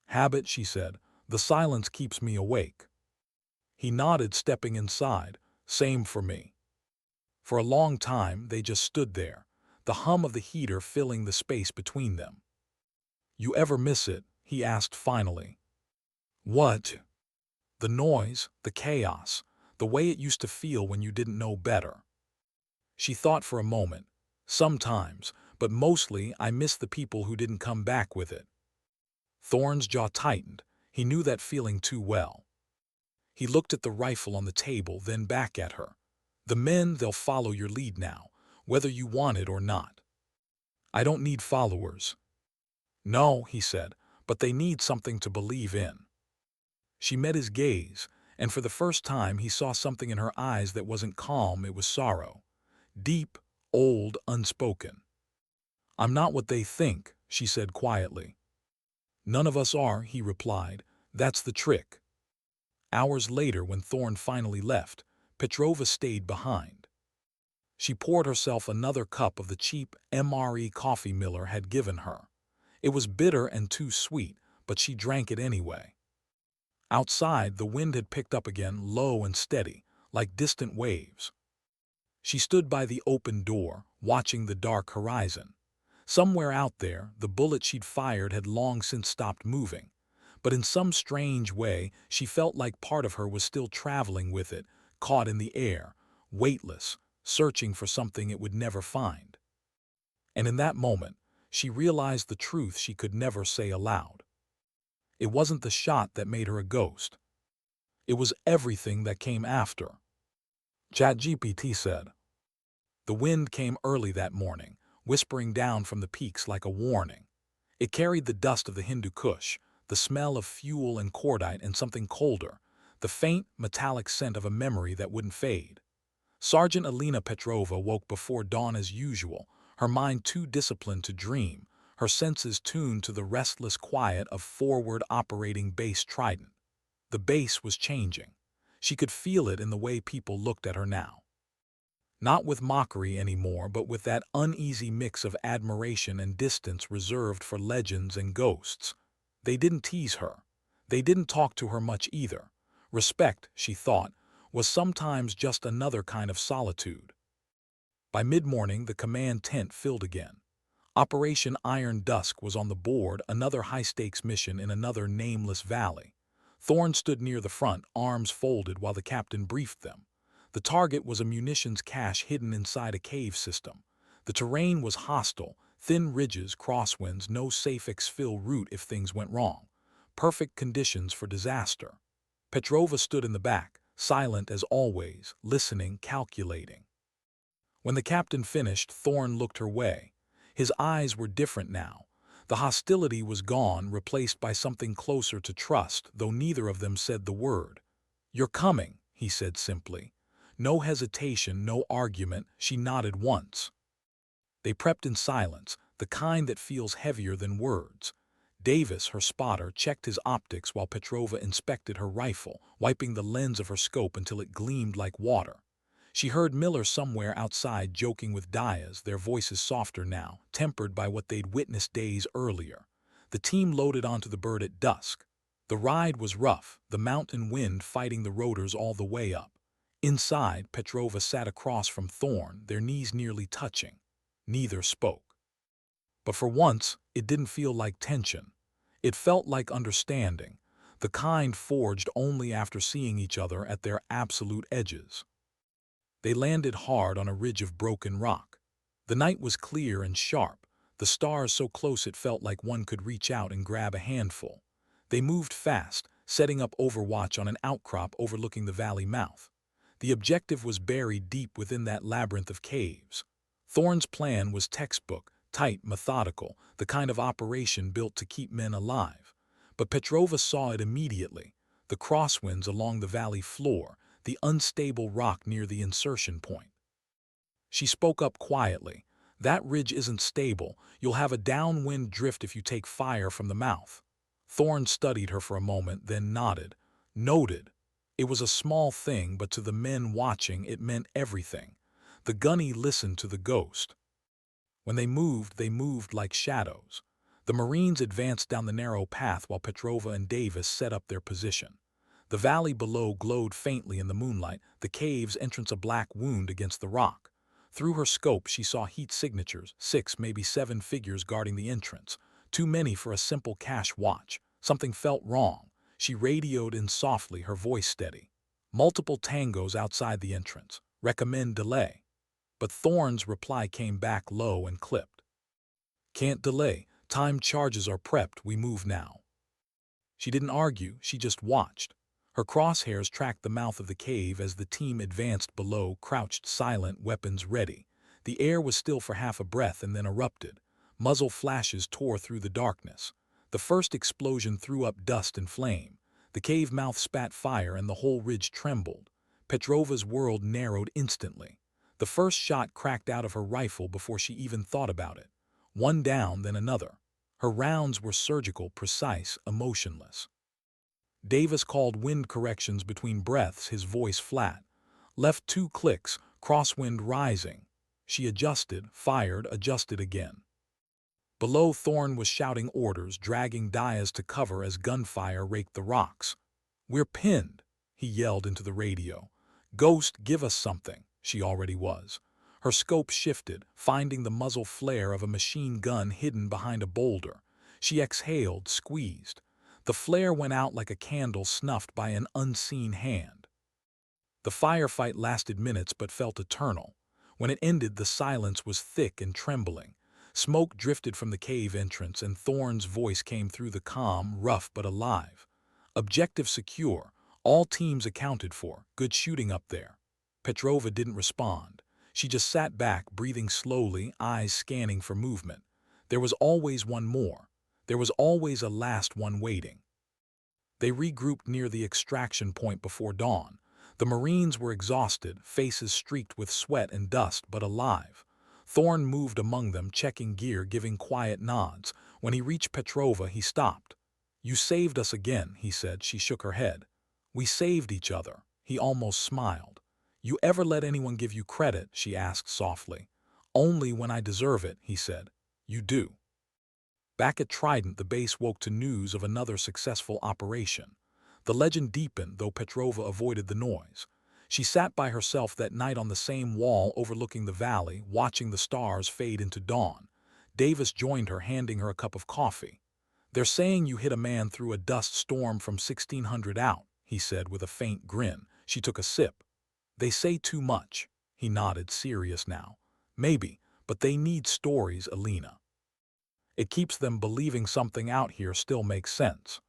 Habit, she said. The silence keeps me awake. He nodded, stepping inside. Same for me. For a long time, they just stood there, the hum of the heater filling the space between them. You ever miss it? He asked finally. What? The noise, the chaos, the way it used to feel when you didn't know better. She thought for a moment. Sometimes, but mostly I miss the people who didn't come back with it. Thorne's jaw tightened. He knew that feeling too well. He looked at the rifle on the table, then back at her. The men, they'll follow your lead now, whether you want it or not. I don't need followers. No, he said, but they need something to believe in. She met his gaze, and for the first time he saw something in her eyes that wasn't calm, it was sorrow. Deep, old, unspoken. I'm not what they think, she said quietly. None of us are, he replied. That's the trick. Hours later, when Thorne finally left, Petrova stayed behind. She poured herself another cup of the cheap MRE coffee Miller had given her. It was bitter and too sweet, but she drank it anyway. Outside, the wind had picked up again, low and steady, like distant waves. She stood by the open door, watching the dark horizon. Somewhere out there, the bullet she'd fired had long since stopped moving. But in some strange way, she felt like part of her was still traveling with it, caught in the air, weightless, searching for something it would never find. And in that moment, she realized the truth she could never say aloud. It wasn't the shot that made her a ghost. It was everything that came after. ChatGPT said. The wind came early that morning, whispering down from the peaks like a warning. It carried the dust of the Hindu Kush, the smell of fuel and cordite, and something colder, the faint, metallic scent of a memory that wouldn't fade. Sergeant Alina Petrova woke before dawn as usual, her mind too disciplined to dream, her senses tuned to the restless quiet of forward operating base Trident. The base was changing. She could feel it in the way people looked at her now. Not with mockery anymore, but with that uneasy mix of admiration and distance reserved for legends and ghosts. They didn't tease her. They didn't talk to her much either. Respect, she thought, was sometimes just another kind of solitude. By mid-morning, the command tent filled again. Operation Iron Dusk was on the board, another high-stakes mission in another nameless valley. Thorne stood near the front, arms folded, while the captain briefed them. The target was a munitions cache hidden inside a cave system. The terrain was hostile, thin ridges, crosswinds, no safe exfil route if things went wrong. Perfect conditions for disaster. Petrova stood in the back, silent as always, listening, calculating. When the captain finished, Thorne looked her way. His eyes were different now. The hostility was gone, replaced by something closer to trust, though neither of them said the word. You're coming, he said simply. No hesitation, no argument, she nodded once. They prepped in silence, the kind that feels heavier than words. Davis, her spotter, checked his optics while Petrova inspected her rifle, wiping the lens of her scope until it gleamed like water. She heard Miller somewhere outside joking with Diaz, their voices softer now, tempered by what they'd witnessed days earlier. The team loaded onto the bird at dusk. The ride was rough, the mountain wind fighting the rotors all the way up. Inside, Petrova sat across from Thorne, their knees nearly touching. Neither spoke. But for once, it didn't feel like tension. It felt like understanding, the kind forged only after seeing each other at their absolute edges. They landed hard on a ridge of broken rock. The night was clear and sharp, the stars so close it felt like one could reach out and grab a handful. They moved fast, setting up overwatch on an outcrop overlooking the valley mouth. The objective was buried deep within that labyrinth of caves. Thorne's plan was textbook, tight, methodical, the kind of operation built to keep men alive. But Petrova saw it immediately. The crosswinds along the valley floor, the unstable rock near the insertion point. She spoke up quietly. That ridge isn't stable. You'll have a downwind drift if you take fire from the mouth. Thorne studied her for a moment, then nodded. Noted. It was a small thing, but to the men watching it meant everything. The gunny listened to the ghost. When they moved like shadows. The Marines advanced down the narrow path while Petrova and Davis set up their position. The valley below glowed faintly in the moonlight, the cave's entrance a black wound against the rock. Through her scope she saw heat signatures, 6, maybe 7 figures guarding the entrance. Too many for a simple cash watch. Something felt wrong. She radioed in softly, her voice steady. Multiple tangos outside the entrance. Recommend delay. But Thorne's reply came back low and clipped. Can't delay. Time charges are prepped. We move now. She didn't argue. She just watched. Her crosshairs tracked the mouth of the cave as the team advanced below, crouched silent, weapons ready. The air was still for half a breath and then erupted. Muzzle flashes tore through the darkness. The first explosion threw up dust and flame. The cave mouth spat fire and the whole ridge trembled. Petrova's world narrowed instantly. The first shot cracked out of her rifle before she even thought about it. One down, then another. Her rounds were surgical, precise, emotionless. Davis called wind corrections between breaths, his voice flat. Left 2 clicks, crosswind rising. She adjusted, fired, adjusted again. Below, Thorne was shouting orders, dragging Diaz to cover as gunfire raked the rocks. We're pinned, he yelled into the radio. Ghost, give us something. She already was. Her scope shifted, finding the muzzle flare of a machine gun hidden behind a boulder. She exhaled, squeezed. The flare went out like a candle snuffed by an unseen hand. The firefight lasted minutes but felt eternal. When it ended, the silence was thick and trembling. Smoke drifted from the cave entrance and Thorne's voice came through the calm, rough but alive. Objective secure. All teams accounted for. Good shooting up there. Petrova didn't respond. She just sat back, breathing slowly, eyes scanning for movement. There was always one more. There was always a last one waiting. They regrouped near the extraction point before dawn. The Marines were exhausted, faces streaked with sweat and dust, but alive. Thorne moved among them, checking gear, giving quiet nods. When he reached Petrova, he stopped. You saved us again, he said. She shook her head. We saved each other. He almost smiled. You ever let anyone give you credit? She asked softly. Only when I deserve it, he said. You do. Back at Trident, the base woke to news of another successful operation. The legend deepened, though Petrova avoided the noise. She sat by herself that night on the same wall overlooking the valley, watching the stars fade into dawn. Davis joined her, handing her a cup of coffee. They're saying you hit a man through a dust storm from 1600 out, he said with a faint grin. She took a sip. They say too much. He nodded, serious now. Maybe, but they need stories, Alina. It keeps them believing something out here still makes sense.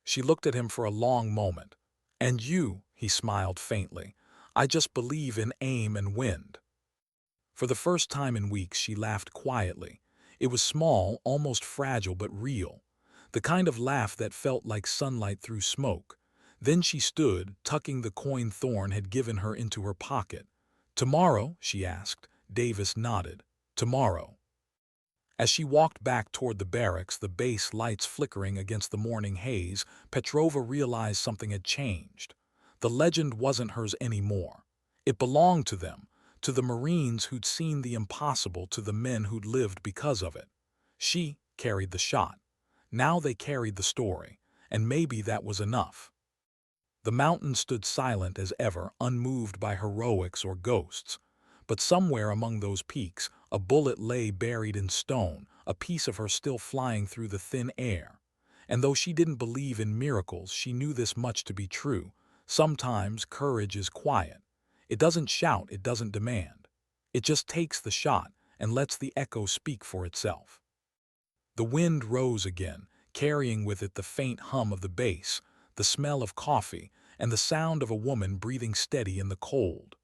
She looked at him for a long moment. And you, he smiled faintly. I just believe in aim and wind. For the first time in weeks, she laughed quietly. It was small, almost fragile, but real. The kind of laugh that felt like sunlight through smoke. Then she stood, tucking the coin Thorn had given her into her pocket. "Tomorrow?" she asked. Davis nodded. "Tomorrow." As she walked back toward the barracks, the base lights flickering against the morning haze, Petrova realized something had changed. The legend wasn't hers anymore. It belonged to them, to the Marines who'd seen the impossible, to the men who'd lived because of it. She carried the shot. Now they carried the story, and maybe that was enough. The mountain stood silent as ever, unmoved by heroics or ghosts. But somewhere among those peaks, a bullet lay buried in stone, a piece of her still flying through the thin air. And though she didn't believe in miracles, she knew this much to be true. Sometimes courage is quiet. It doesn't shout, it doesn't demand. It just takes the shot and lets the echo speak for itself. The wind rose again, carrying with it the faint hum of the bass, the smell of coffee, and the sound of a woman breathing steady in the cold.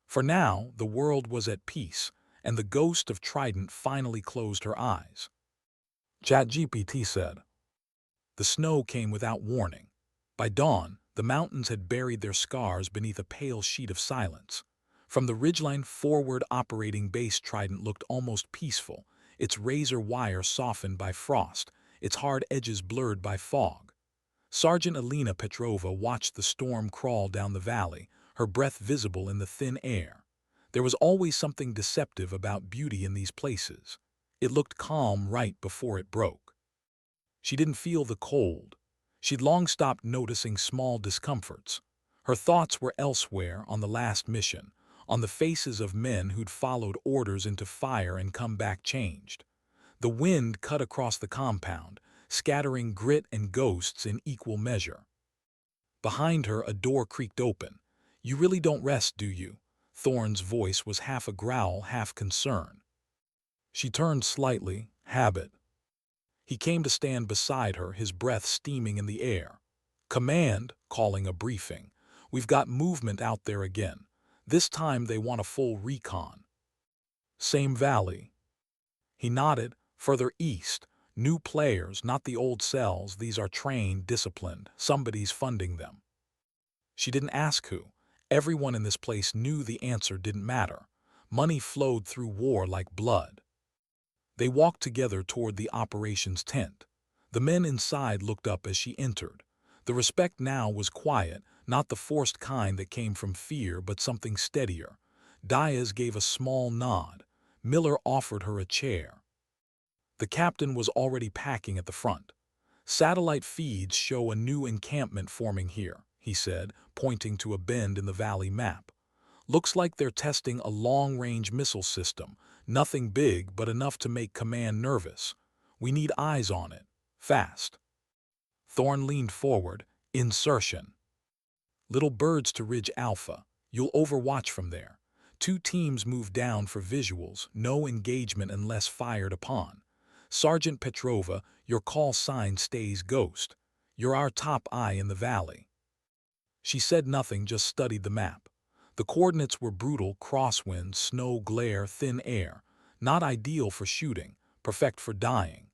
For now, the world was at peace, and the ghost of Trident finally closed her eyes. ChatGPT said. The snow came without warning. By dawn, the mountains had buried their scars beneath a pale sheet of silence. From the ridgeline forward operating base, Trident looked almost peaceful, its razor wire softened by frost, its hard edges blurred by fog. Sergeant Alina Petrova watched the storm crawl down the valley, her breath visible in the thin air. There was always something deceptive about beauty in these places. It looked calm right before it broke. She didn't feel the cold. She'd long stopped noticing small discomforts. Her thoughts were elsewhere, on the last mission, on the faces of men who'd followed orders into fire and come back changed. The wind cut across the compound, scattering grit and ghosts in equal measure. Behind her, a door creaked open. "You really don't rest, do you?" Thorn's voice was half a growl, half concern. She turned slightly. "Habit." He came to stand beside her, his breath steaming in the air. "Command, calling a briefing. We've got movement out there again. This time they want a full recon." "Same valley?" He nodded. "Further east. New players, not the old cells. These are trained, disciplined. Somebody's funding them." She didn't ask who. Everyone in this place knew the answer didn't matter. Money flowed through war like blood. They walked together toward the operations tent. The men inside looked up as she entered. The respect now was quiet, not the forced kind that came from fear, but something steadier. Diaz gave a small nod. Miller offered her a chair. The captain was already packing at the front. "Satellite feeds show a new encampment forming here," he said, pointing to a bend in the valley map. "Looks like they're testing a long-range missile system. Nothing big, but enough to make command nervous. We need eyes on it. Fast." Thorn leaned forward. "Insertion." "Little birds to Ridge Alpha. You'll overwatch from there." Two teams moved down for visuals, no engagement unless fired upon. "Sergeant Petrova, your call sign stays Ghost. You're our top eye in the valley." She said nothing, just studied the map. The coordinates were brutal: crosswinds, snow glare, thin air. Not ideal for shooting, perfect for dying.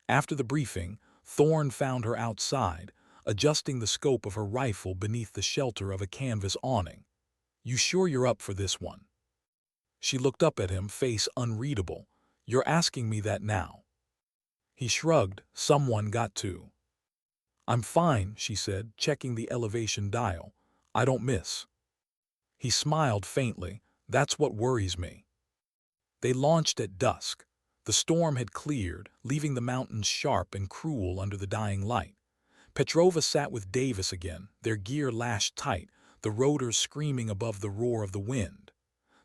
After the briefing, Thorn found her outside, adjusting the scope of her rifle beneath the shelter of a canvas awning. "You sure you're up for this one?" She looked up at him, face unreadable. "You're asking me that now?" He shrugged. "Someone got to." "I'm fine," she said, checking the elevation dial. "I don't miss." He smiled faintly. "That's what worries me." They launched at dusk. The storm had cleared, leaving the mountains sharp and cruel under the dying light. Petrova sat with Davis again, their gear lashed tight, the rotors screaming above the roar of the wind.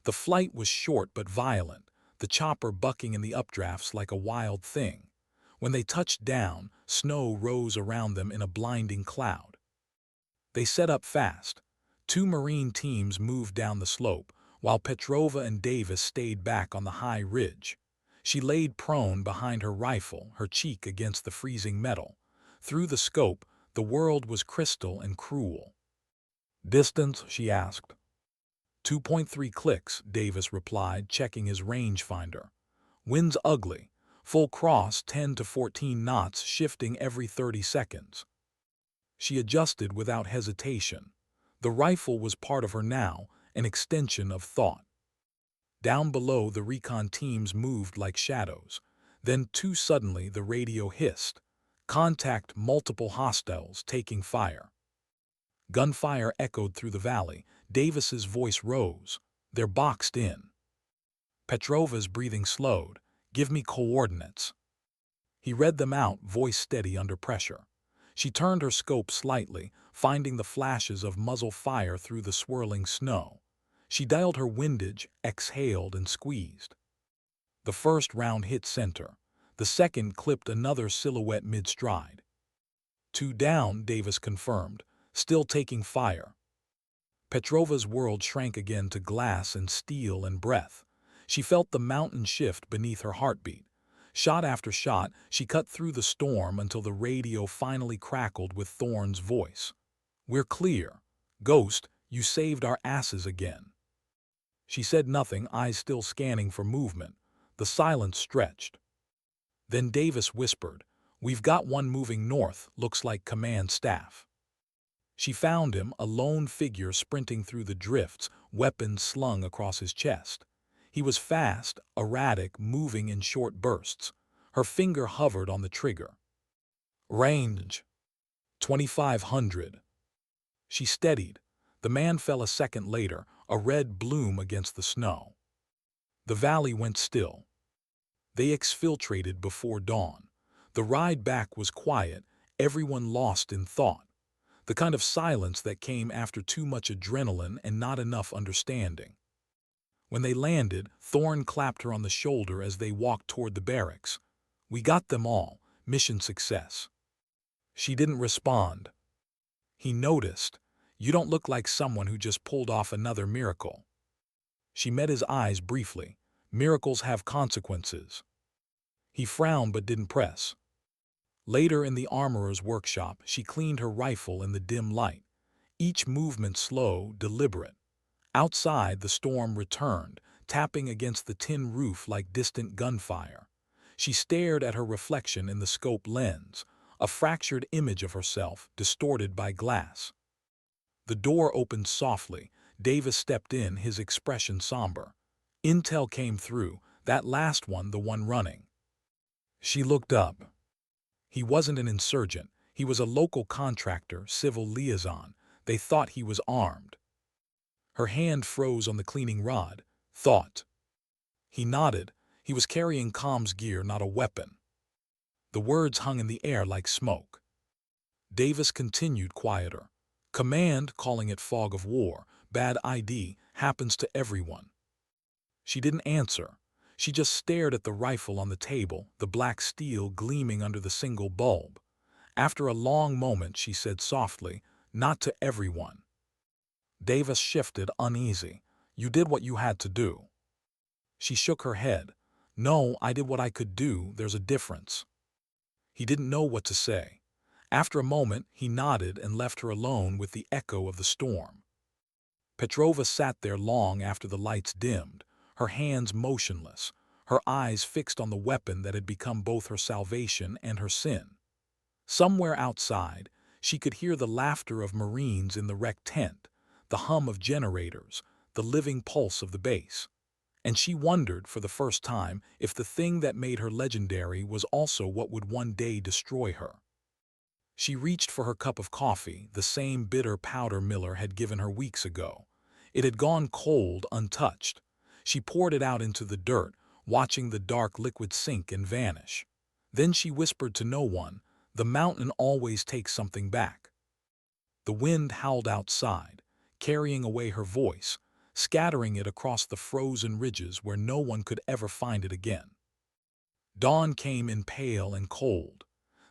The flight was short but violent, the chopper bucking in the updrafts like a wild thing. When they touched down, snow rose around them in a blinding cloud. They set up fast. Two Marine teams moved down the slope, while Petrova and Davis stayed back on the high ridge. She laid prone behind her rifle, her cheek against the freezing metal. Through the scope, the world was crystal and cruel. "Distance?" she asked. 2.3 clicks, Davis replied, checking his rangefinder. "Wind's ugly. Full cross 10 to 14 knots, shifting every 30 seconds. She adjusted without hesitation. The rifle was part of her now, an extension of thought. Down below, the recon teams moved like shadows. Then, too suddenly, the radio hissed. Contact, multiple hostiles taking fire. Gunfire echoed through the valley. Davis's voice rose. They're boxed in. Petrova's breathing slowed. Give me coordinates. He read them out, voice steady under pressure. She turned her scope slightly, finding the flashes of muzzle fire through the swirling snow. She dialed her windage, exhaled, and squeezed. The first round hit center. The second clipped another silhouette mid-stride. 2 down, Davis confirmed, still taking fire. Petrova's world shrank again to glass and steel and breath. She felt the mountain shift beneath her heartbeat. Shot after shot, she cut through the storm until the radio finally crackled with Thorne's voice. We're clear. Ghost, you saved our asses again. She said nothing, eyes still scanning for movement. The silence stretched. Then Davis whispered, We've got one moving north, looks like command staff. She found him, a lone figure sprinting through the drifts, weapons slung across his chest. He was fast, erratic, moving in short bursts. Her finger hovered on the trigger. Range. 2,500. She steadied. The man fell a second later, a red bloom against the snow. The valley went still. They exfiltrated before dawn. The ride back was quiet, everyone lost in thought. The kind of silence that came after too much adrenaline and not enough understanding. When they landed, Thorne clapped her on the shoulder as they walked toward the barracks. We got them all. Mission success. She didn't respond. He noticed. You don't look like someone who just pulled off another miracle. She met his eyes briefly. Miracles have consequences. He frowned but didn't press. Later in the armorer's workshop, she cleaned her rifle in the dim light. Each movement slow, deliberate. Outside, the storm returned, tapping against the tin roof like distant gunfire. She stared at her reflection in the scope lens, a fractured image of herself, distorted by glass. The door opened softly. Davis stepped in, his expression somber. Intel came through, that last one, the one running. She looked up. He wasn't an insurgent. He was a local contractor, civil liaison. They thought he was armed. Her hand froze on the cleaning rod. Thought. He nodded. He was carrying comms gear, not a weapon. The words hung in the air like smoke. Davis continued quieter. Command, calling it fog of war, bad ID, happens to everyone. She didn't answer. She just stared at the rifle on the table, the black steel gleaming under the single bulb. After a long moment, she said softly, Not to everyone. Davis shifted, uneasy. You did what you had to do. She shook her head. No, I did what I could do. There's a difference. He didn't know what to say. After a moment, he nodded and left her alone with the echo of the storm. Petrova sat there long after the lights dimmed, her hands motionless, her eyes fixed on the weapon that had become both her salvation and her sin. Somewhere outside, she could hear the laughter of Marines in the wrecked tent, the hum of generators, the living pulse of the base. And she wondered, for the first time, if the thing that made her legendary was also what would one day destroy her. She reached for her cup of coffee, the same bitter powder Miller had given her weeks ago. It had gone cold, untouched. She poured it out into the dirt, watching the dark liquid sink and vanish. Then she whispered to no one, the mountain always takes something back. The wind howled outside, carrying away her voice, scattering it across the frozen ridges where no one could ever find it again. Dawn came in pale and cold.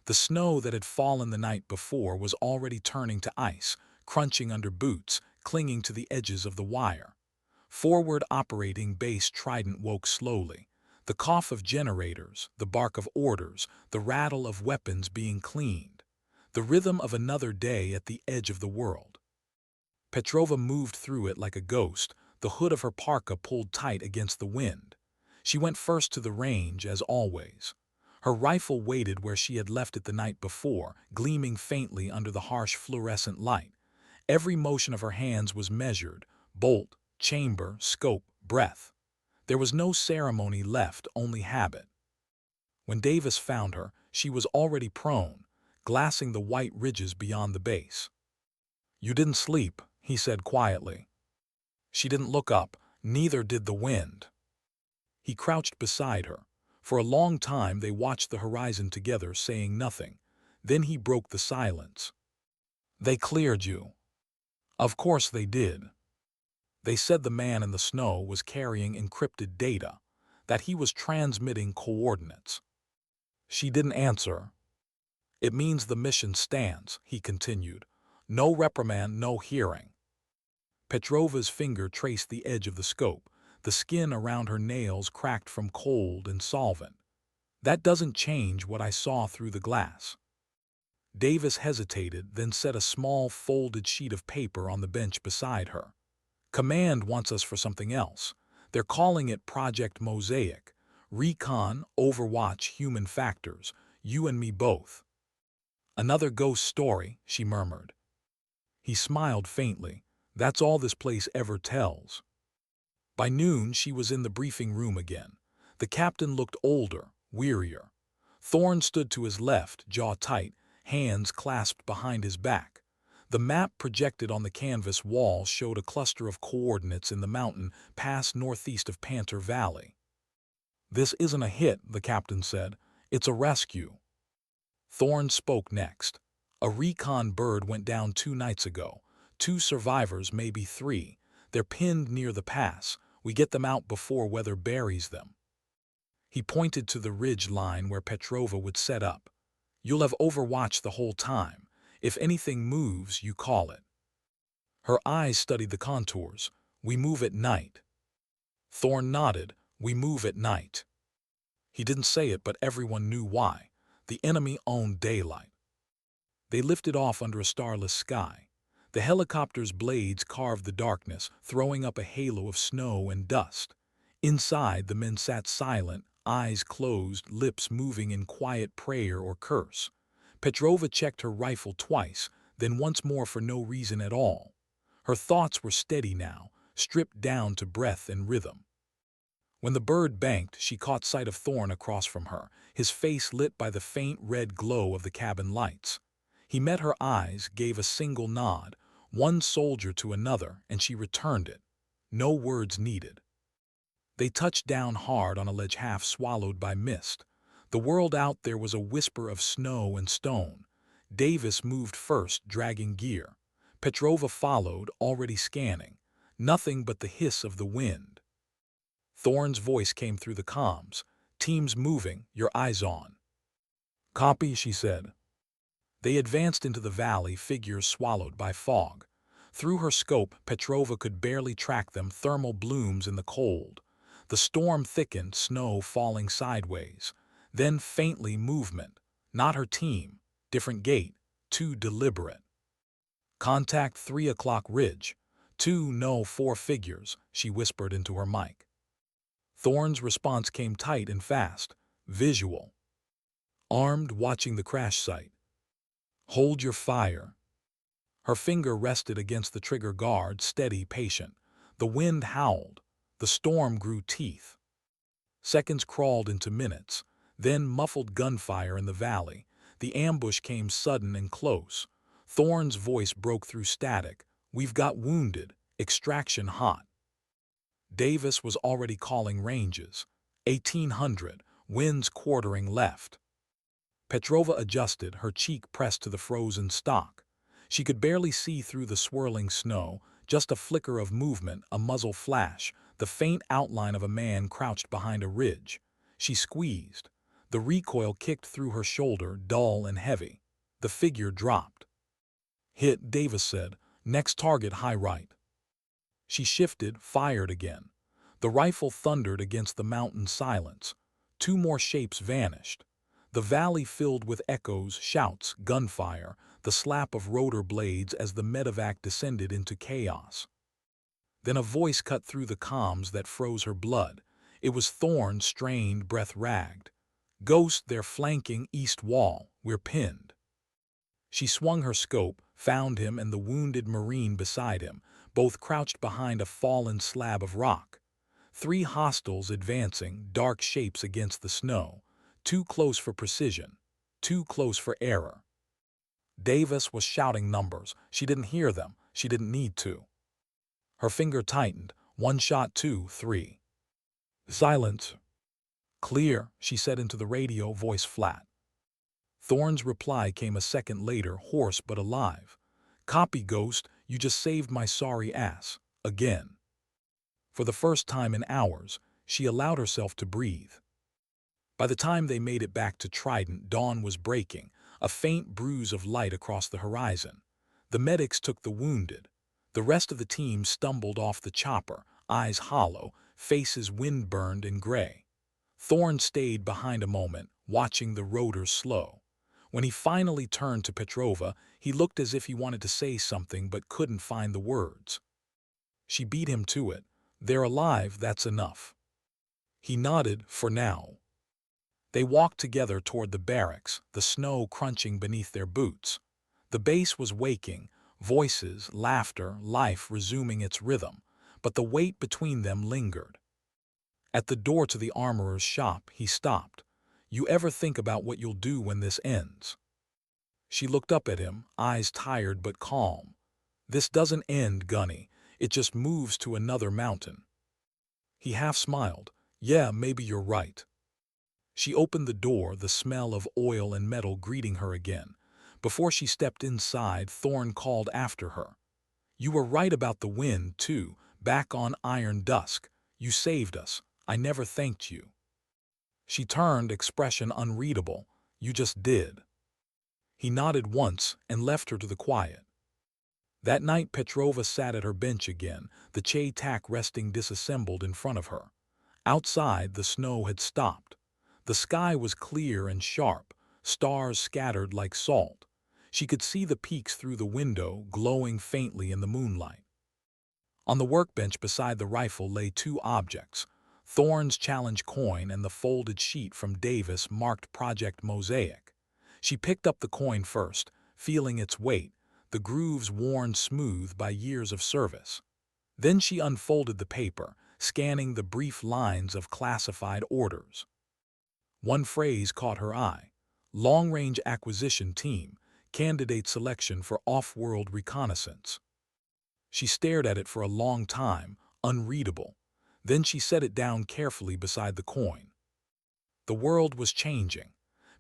The snow that had fallen the night before was already turning to ice, crunching under boots, clinging to the edges of the wire. Forward operating base Trident woke slowly. The cough of generators, the bark of orders, the rattle of weapons being cleaned. The rhythm of another day at the edge of the world. Petrova moved through it like a ghost, the hood of her parka pulled tight against the wind. She went first to the range, as always. Her rifle waited where she had left it the night before, gleaming faintly under the harsh fluorescent light. Every motion of her hands was measured: bolt, chamber, scope, breath. There was no ceremony left, only habit. When Davis found her, she was already prone, glassing the white ridges beyond the base. "You didn't sleep," he said quietly. She didn't look up, neither did the wind. He crouched beside her. For a long time they watched the horizon together, saying nothing. Then he broke the silence. "They cleared you." "Of course they did. They said the man in the snow was carrying encrypted data, that he was transmitting coordinates." She didn't answer. "It means the mission stands," he continued. "No reprimand, no hearing." Petrova's finger traced the edge of the scope. The skin around her nails cracked from cold and solvent. "That doesn't change what I saw through the glass." Davis hesitated, then set a small folded sheet of paper on the bench beside her. "Command wants us for something else. They're calling it Project Mosaic. Recon, Overwatch, human factors. You and me both." "Another ghost story," she murmured. He smiled faintly. "That's all this place ever tells." By noon she was in the briefing room again. The captain looked older, wearier. Thorne stood to his left, jaw tight, hands clasped behind his back. The map projected on the canvas wall showed a cluster of coordinates in the mountain pass northeast of Panther Valley. "This isn't a hit," the captain said. "It's a rescue." Thorne spoke next. "A recon bird went down 2 nights ago. 2 survivors, maybe 3. They're pinned near the pass. We get them out before weather buries them." He pointed to the ridge line where Petrova would set up. "You'll have Overwatch the whole time. If anything moves, you call it." Her eyes studied the contours. "We move at night." Thorne nodded. "We move at night." He didn't say it, but everyone knew why. The enemy owned daylight. They lifted off under a starless sky. The helicopter's blades carved the darkness, throwing up a halo of snow and dust. Inside, the men sat silent, eyes closed, lips moving in quiet prayer or curse. Petrova checked her rifle twice, then once more for no reason at all. Her thoughts were steady now, stripped down to breath and rhythm. When the bird banked, she caught sight of Thorne across from her, his face lit by the faint red glow of the cabin lights. He met her eyes, gave a single nod, one soldier to another, and she returned it. No words needed. They touched down hard on a ledge half swallowed by mist. The world out there was a whisper of snow and stone. Davis moved first, dragging gear. Petrova followed, already scanning. Nothing but the hiss of the wind. Thorne's voice came through the comms. "Teams moving, your eyes on." "Copy," she said. They advanced into the valley, figures swallowed by fog. Through her scope, Petrova could barely track them, thermal blooms in the cold. The storm thickened, snow falling sideways. Then faintly movement. Not her team. Different gait. Too deliberate. "Contact 3 o'clock ridge. 2, no, 4 figures," she whispered into her mic. Thorne's response came tight and fast. "Visual. Armed, watching the crash site. Hold your fire." Her finger rested against the trigger guard, steady, patient. The wind howled. The storm grew teeth. Seconds crawled into minutes. Then muffled gunfire in the valley. The ambush came sudden and close. Thorne's voice broke through static. "We've got wounded. Extraction hot." Davis was already calling ranges. 1800, winds quartering left. Petrova adjusted, her cheek pressed to the frozen stock. She could barely see through the swirling snow, just a flicker of movement, a muzzle flash, the faint outline of a man crouched behind a ridge. She squeezed. The recoil kicked through her shoulder, dull and heavy. The figure dropped. "Hit," Davis said. "Next target, high right." She shifted, fired again. The rifle thundered against the mountain silence. 2 more shapes vanished. The valley filled with echoes, shouts, gunfire, the slap of rotor blades as the medevac descended into chaos. Then a voice cut through the comms that froze her blood. It was Thorne, strained, breath ragged. Ghost, they're flanking east wall. We're pinned. She swung her scope, found him and the wounded Marine beside him, both crouched behind a fallen slab of rock. 3 hostiles advancing, dark shapes against the snow. Too close for precision. Too close for error. Davis was shouting numbers. She didn't hear them. She didn't need to. Her finger tightened. 1 shot, 2, 3. Silence. Clear, she said into the radio, voice flat. Thorne's reply came a second later, hoarse but alive. Copy, Ghost, you just saved my sorry ass. Again. For the first time in hours, she allowed herself to breathe. By the time they made it back to Trident, dawn was breaking, a faint bruise of light across the horizon. The medics took the wounded. The rest of the team stumbled off the chopper, eyes hollow, faces wind-burned and gray. Thorne stayed behind a moment, watching the rotors slow. When he finally turned to Petrova, he looked as if he wanted to say something but couldn't find the words. She beat him to it. They're alive, that's enough. He nodded, for now. They walked together toward the barracks, the snow crunching beneath their boots. The base was waking, voices, laughter, life resuming its rhythm, but the weight between them lingered. At the door to the armorer's shop, he stopped. You ever think about what you'll do when this ends? She looked up at him, eyes tired but calm. This doesn't end, Gunny. It just moves to another mountain. He half smiled. Yeah, maybe you're right. She opened the door, the smell of oil and metal greeting her again. Before she stepped inside, Thorne called after her. You were right about the wind, too, back on Iron Dusk. You saved us. I never thanked you. She turned, expression unreadable. You just did. He nodded once and left her to the quiet. That night Petrova sat at her bench again, the Chay-Tak resting disassembled in front of her. Outside, the snow had stopped. The sky was clear and sharp, stars scattered like salt. She could see the peaks through the window, glowing faintly in the moonlight. On the workbench beside the rifle lay 2 objects, Thorne's challenge coin and the folded sheet from Davis marked Project Mosaic. She picked up the coin first, feeling its weight, the grooves worn smooth by years of service. Then she unfolded the paper, scanning the brief lines of classified orders. One phrase caught her eye. Long-range acquisition team, candidate selection for off-world reconnaissance. She stared at it for a long time, unreadable. Then she set it down carefully beside the coin. The world was changing.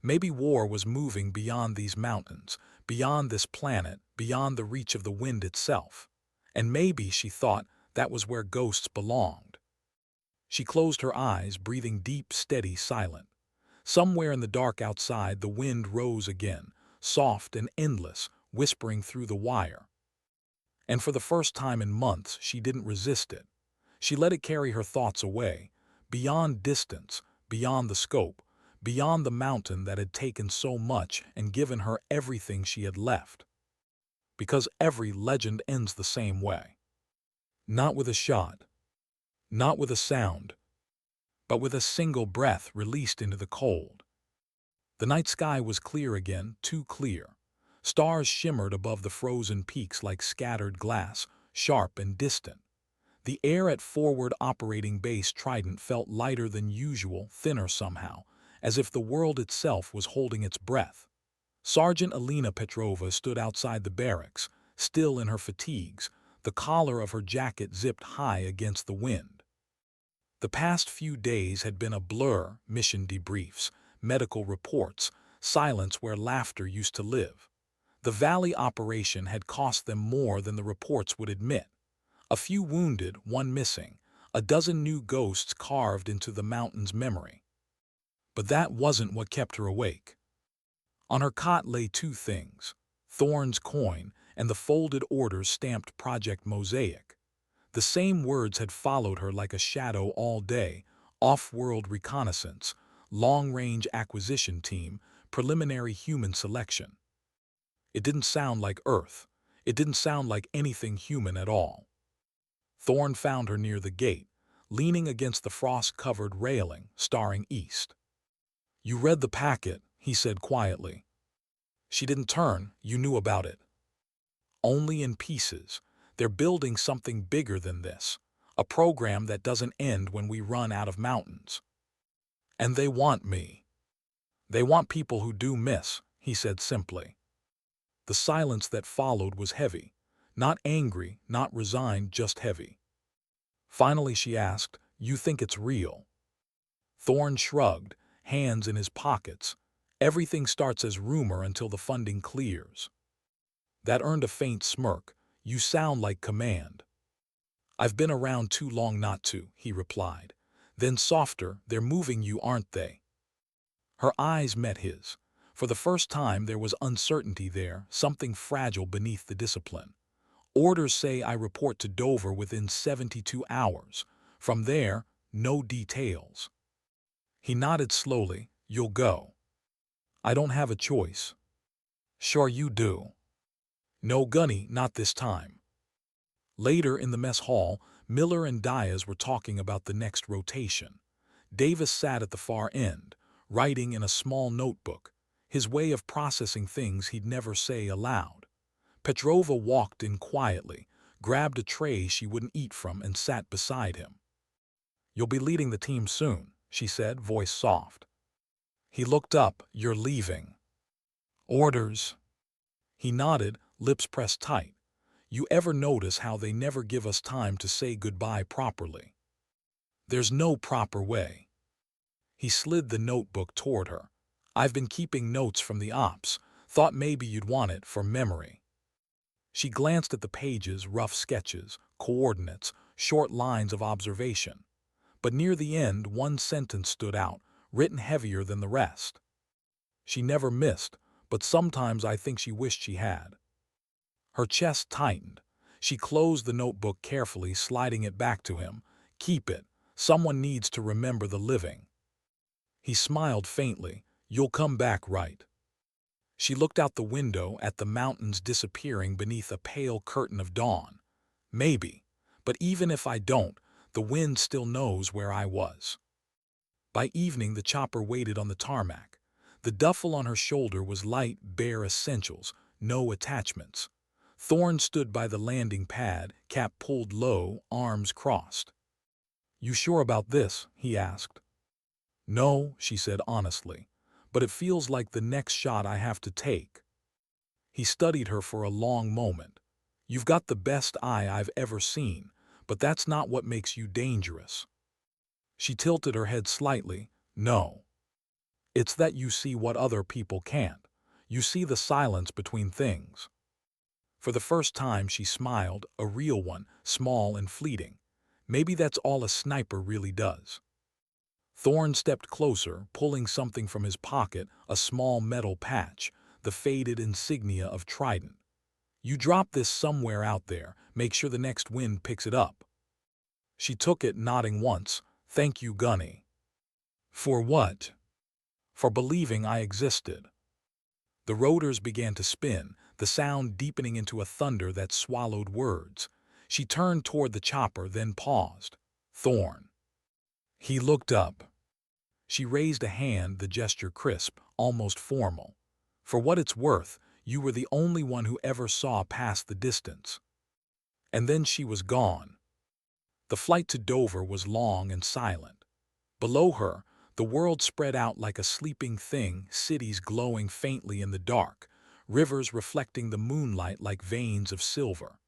Maybe war was moving beyond these mountains, beyond this planet, beyond the reach of the wind itself. And maybe, she thought, that was where ghosts belonged. She closed her eyes, breathing deep, steady, silent. Somewhere in the dark outside, the wind rose again, soft and endless, whispering through the wire. And for the first time in months, she didn't resist it. She let it carry her thoughts away, beyond distance, beyond the scope, beyond the mountain that had taken so much and given her everything she had left. Because every legend ends the same way. Not with a shot, not with a sound, but with a single breath released into the cold. The night sky was clear again, too clear. Stars shimmered above the frozen peaks like scattered glass, sharp and distant. The air at forward operating base Trident felt lighter than usual, thinner somehow, as if the world itself was holding its breath. Sergeant Alina Petrova stood outside the barracks, still in her fatigues, the collar of her jacket zipped high against the wind. The past few days had been a blur, mission debriefs, medical reports, silence where laughter used to live. The Valley operation had cost them more than the reports would admit. A few wounded, 1 missing, a dozen new ghosts carved into the mountain's memory. But that wasn't what kept her awake. On her cot lay 2 things, Thorne's coin and the folded orders stamped Project Mosaic. The same words had followed her like a shadow all day: off-world reconnaissance, long-range acquisition team, preliminary human selection. It didn't sound like Earth. It didn't sound like anything human at all. Thorne found her near the gate, leaning against the frost-covered railing, staring east. You read the packet, he said quietly. She didn't turn. You knew about it. Only in pieces. They're building something bigger than this. A program that doesn't end when we run out of mountains. And they want me. They want people who do miss, he said simply. The silence that followed was heavy. Not angry, not resigned, just heavy. Finally she asked, "You think it's real?" Thorne shrugged, hands in his pockets. Everything starts as rumor until the funding clears. That earned a faint smirk. You sound like command. I've been around too long not to, he replied. Then softer, they're moving you, aren't they? Her eyes met his. For the first time there was uncertainty there, something fragile beneath the discipline. Orders say I report to Dover within 72 hours. From there, no details. He nodded slowly. You'll go. I don't have a choice. Sure you do. No, Gunny, not this time. Later in the mess hall, Miller and Diaz were talking about the next rotation. Davis sat at the far end, writing in a small notebook, his way of processing things he'd never say aloud. Petrova walked in quietly, grabbed a tray she wouldn't eat from, and sat beside him. You'll be leading the team soon, she said, voice soft. He looked up. You're leaving. Orders. He nodded, lips pressed tight. You ever notice how they never give us time to say goodbye properly? There's no proper way. He slid the notebook toward her. I've been keeping notes from the ops. Thought maybe you'd want it for memory. She glanced at the pages, rough sketches, coordinates, short lines of observation. But near the end, one sentence stood out, written heavier than the rest. She never missed, but sometimes I think she wished she had. Her chest tightened. She closed the notebook carefully, sliding it back to him. Keep it. Someone needs to remember the living. He smiled faintly. You'll come back, right? She looked out the window at the mountains disappearing beneath a pale curtain of dawn. Maybe. But even if I don't, the wind still knows where I was. By evening, the chopper waited on the tarmac. The duffel on her shoulder was light, bare essentials, no attachments. Thorne stood by the landing pad, cap pulled low, arms crossed. You sure about this? He asked. No, she said honestly, but it feels like the next shot I have to take. He studied her for a long moment. You've got the best eye I've ever seen, but that's not what makes you dangerous. She tilted her head slightly. No. It's that you see what other people can't. You see the silence between things. For the first time she smiled, a real one, small and fleeting. Maybe that's all a sniper really does. Thorne stepped closer, pulling something from his pocket, a small metal patch, the faded insignia of Trident. You drop this somewhere out there, make sure the next wind picks it up. She took it, nodding once. Thank you, Gunny. For what? For believing I existed. The rotors began to spin, the sound deepening into a thunder that swallowed words. She turned toward the chopper, then paused. Thorne. He looked up. She raised a hand, the gesture crisp, almost formal. For what it's worth, you were the only one who ever saw past the distance. And then she was gone. The flight to Dover was long and silent. Below her, the world spread out like a sleeping thing, cities glowing faintly in the dark, rivers reflecting the moonlight like veins of silver.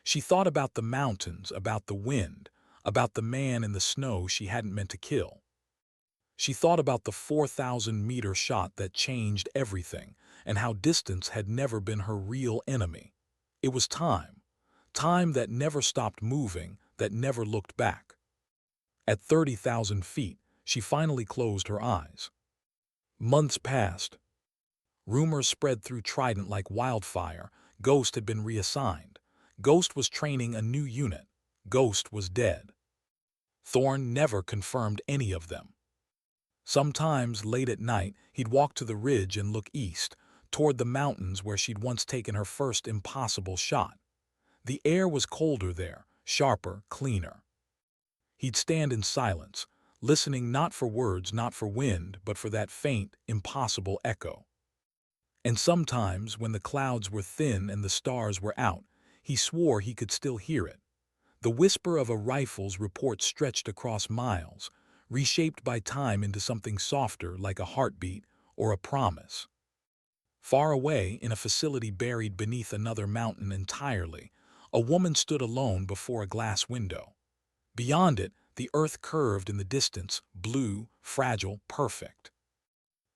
She thought about the mountains, about the wind, about the man in the snow she hadn't meant to kill. She thought about the 4,000-meter shot that changed everything, and how distance had never been her real enemy. It was time. Time that never stopped moving, that never looked back. At 30,000 feet, she finally closed her eyes. Months passed. Rumors spread through Trident like wildfire. Ghost had been reassigned. Ghost was training a new unit. Ghost was dead. Thorne never confirmed any of them. Sometimes, late at night, he'd walk to the ridge and look east, toward the mountains where she'd once taken her first impossible shot. The air was colder there, sharper, cleaner. He'd stand in silence, listening not for words, not for wind, but for that faint, impossible echo. And sometimes, when the clouds were thin and the stars were out, he swore he could still hear it. The whisper of a rifle's report stretched across miles, reshaped by time into something softer like a heartbeat or a promise. Far away, in a facility buried beneath another mountain entirely, a woman stood alone before a glass window. Beyond it, the earth curved in the distance, blue, fragile, perfect.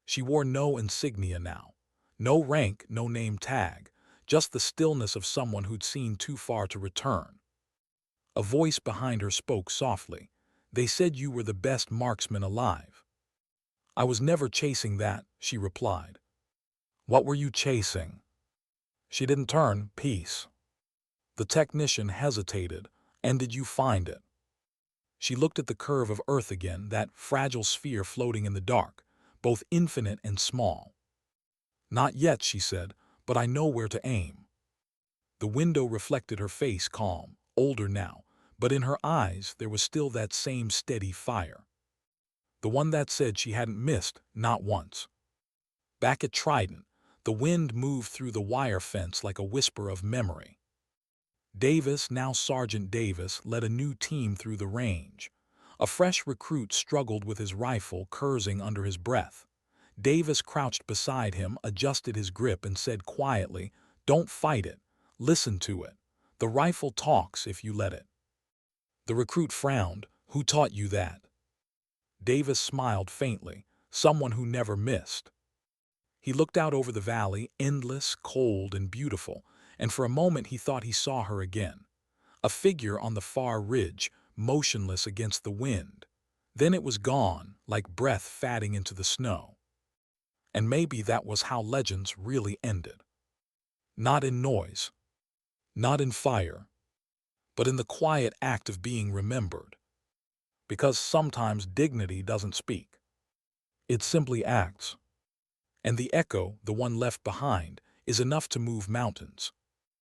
She wore no insignia now. No rank, no name tag, just the stillness of someone who'd seen too far to return. A voice behind her spoke softly. "They said you were the best marksman alive." "I was never chasing that," she replied. "What were you chasing?" She didn't turn. "Peace." The technician hesitated. "And did you find it?" She looked at the curve of Earth again, that fragile sphere floating in the dark, both infinite and small. "Not yet," she said, "but I know where to aim." The window reflected her face, calm, older now, but in her eyes there was still that same steady fire. The one that said she hadn't missed, not once. Back at Trident, the wind moved through the wire fence like a whisper of memory. Davis, now Sergeant Davis, led a new team through the range. A fresh recruit struggled with his rifle, cursing under his breath. Davis crouched beside him, adjusted his grip, and said quietly, "Don't fight it. Listen to it. The rifle talks if you let it." The recruit frowned. "Who taught you that?" Davis smiled faintly. "Someone who never missed." He looked out over the valley, endless, cold, and beautiful, and for a moment he thought he saw her again. A figure on the far ridge, motionless against the wind. Then it was gone, like breath fading into the snow. And maybe that was how legends really ended. Not in noise, not in fire, but in the quiet act of being remembered. Because sometimes dignity doesn't speak. It simply acts. And the echo, the one left behind, is enough to move mountains.